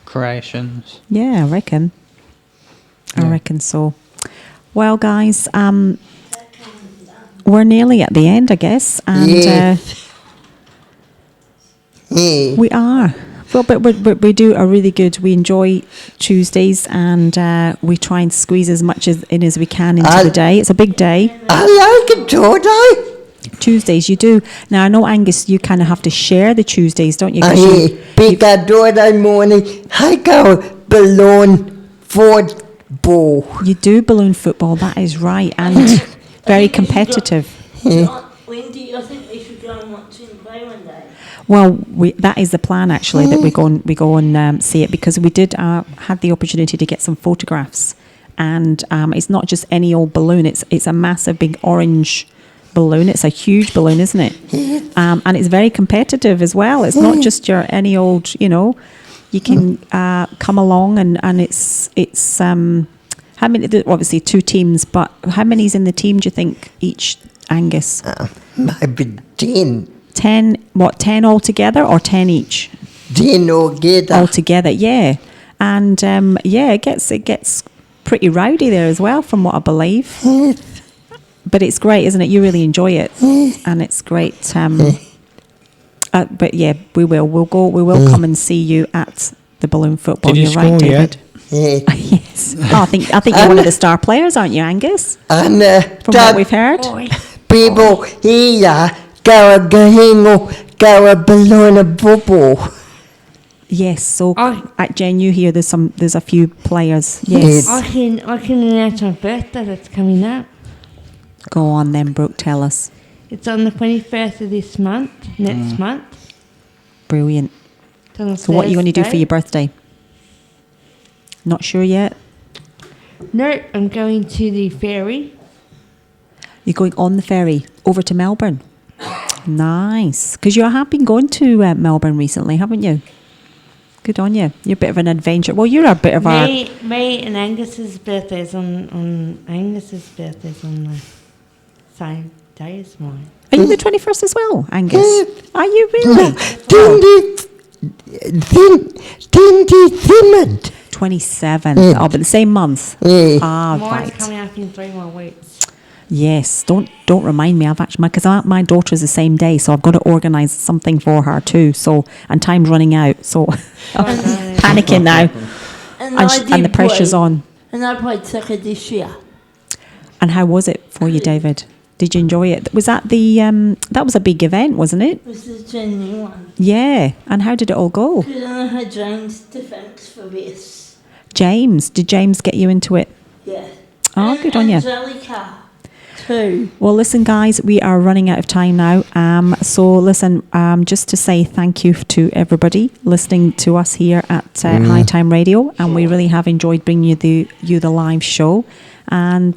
Speaker 2: creations.
Speaker 8: Yeah, I reckon. I reckon so. Well, guys, we're nearly at the end, I guess, and we are. Well, but we do a really good. We enjoy Tuesdays, and we try and squeeze as much as we can into the day. It's a big day.
Speaker 9: I like it, don't I?
Speaker 8: Tuesdays, you do. Now I know, Angus, you kind of have to share the Tuesdays, don't you? 'Cause
Speaker 9: Because morning, I go balloon football.
Speaker 8: you do balloon football. That is right, and very competitive.
Speaker 7: When do you think we should go and watch him play one day?
Speaker 8: Well, that is the plan actually, that we go and see it, because we did had the opportunity to get some photographs, and it's not just any old balloon. It's a massive big orange balloon. It's a huge balloon, isn't it? And it's very competitive as well. It's not just your any old, you can come along and it's how many, obviously 2 teams, but how many's in the team do you think each, Angus?
Speaker 9: Maybe 10.
Speaker 8: 10, what, 10 altogether or 10 each?
Speaker 9: 10 altogether.
Speaker 8: Altogether, yeah. And it gets pretty rowdy there as well, from what I believe. But it's great, isn't it? You really enjoy it, and it's great. But yeah, we will. We will come and see you at the balloon football.
Speaker 2: Did you
Speaker 8: You're right,
Speaker 2: score
Speaker 8: David.
Speaker 2: yet?
Speaker 8: Yes. Oh, I think you're one of the star players, aren't you, Angus?
Speaker 9: And
Speaker 8: From what we've heard.
Speaker 9: people here go a balloon of football.
Speaker 8: Yes. So at JNU here, there's a few players. Yes.
Speaker 6: I can announce my birthday that's coming up.
Speaker 8: Go on then, Brooke. Tell us.
Speaker 6: It's on the 21st of this month, next month.
Speaker 8: Brilliant.
Speaker 6: It's on a
Speaker 8: So what are you going to do for
Speaker 6: Thursday.
Speaker 8: your birthday? Not sure yet.
Speaker 6: No, I'm going to the ferry.
Speaker 8: You're going on the ferry over to Melbourne. Nice. Because you have been going to Melbourne recently, haven't you? Good on you. You're a bit of an adventure. Well, you're a bit of a...
Speaker 6: Me and Angus's birthday's on Angus's birthday's on the same day as mine.
Speaker 8: Are you the 21st as well, Angus? Are you really? 27th. Oh, but the same month. Ah,
Speaker 6: Mine's
Speaker 8: right.
Speaker 6: coming up in 3 more weeks.
Speaker 8: Yes. Don't remind me. I've actually, because my daughter's the same day, so I've got to organise something for her too. So, and time's running out. So, I'm panicking now, and the pressure's on.
Speaker 7: And I played soccer this year.
Speaker 8: And how was it for you, David? Did you enjoy it? Was that that was a big event, wasn't it?
Speaker 7: It was the genuine one.
Speaker 8: Yeah. And how did it all go?
Speaker 7: Because I had James to thanks for this.
Speaker 8: James, did James get you into it?
Speaker 7: Yeah.
Speaker 8: Oh, good on you.
Speaker 7: Angelica too.
Speaker 8: Well, listen, guys, we are running out of time now. So listen, just to say thank you to everybody listening to us here at Hightime Radio, and we really have enjoyed bringing you the live show, and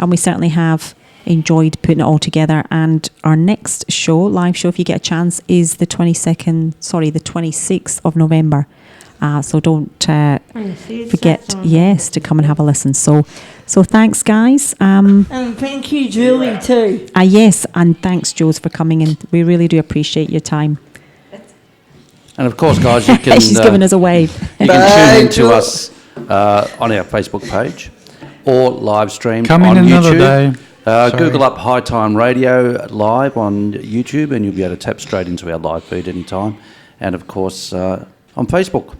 Speaker 8: we certainly have enjoyed putting it all together. And our next live show, if you get a chance, is the 26th of November. So don't forget, to come and have a listen. So thanks, guys.
Speaker 7: And thank you, Julie, too.
Speaker 8: Yes, and thanks, Jules, for coming in. We really do appreciate your time.
Speaker 10: And of course, guys, you can...
Speaker 8: She's giving us a wave.
Speaker 10: You can tune in to us on our Facebook page or live stream
Speaker 2: Come
Speaker 10: on
Speaker 2: in another
Speaker 10: YouTube.
Speaker 2: day. Sorry.
Speaker 10: Google up Hightime Radio live on YouTube and you'll be able to tap straight into our live feed anytime. And of course, on Facebook.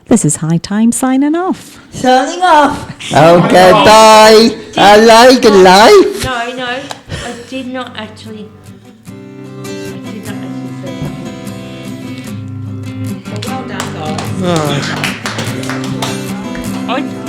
Speaker 8: This is High Time signing off.
Speaker 7: Signing off.
Speaker 9: Okay, bye. I like life.
Speaker 6: No, I did not actually.
Speaker 1: Well done, guys.
Speaker 6: I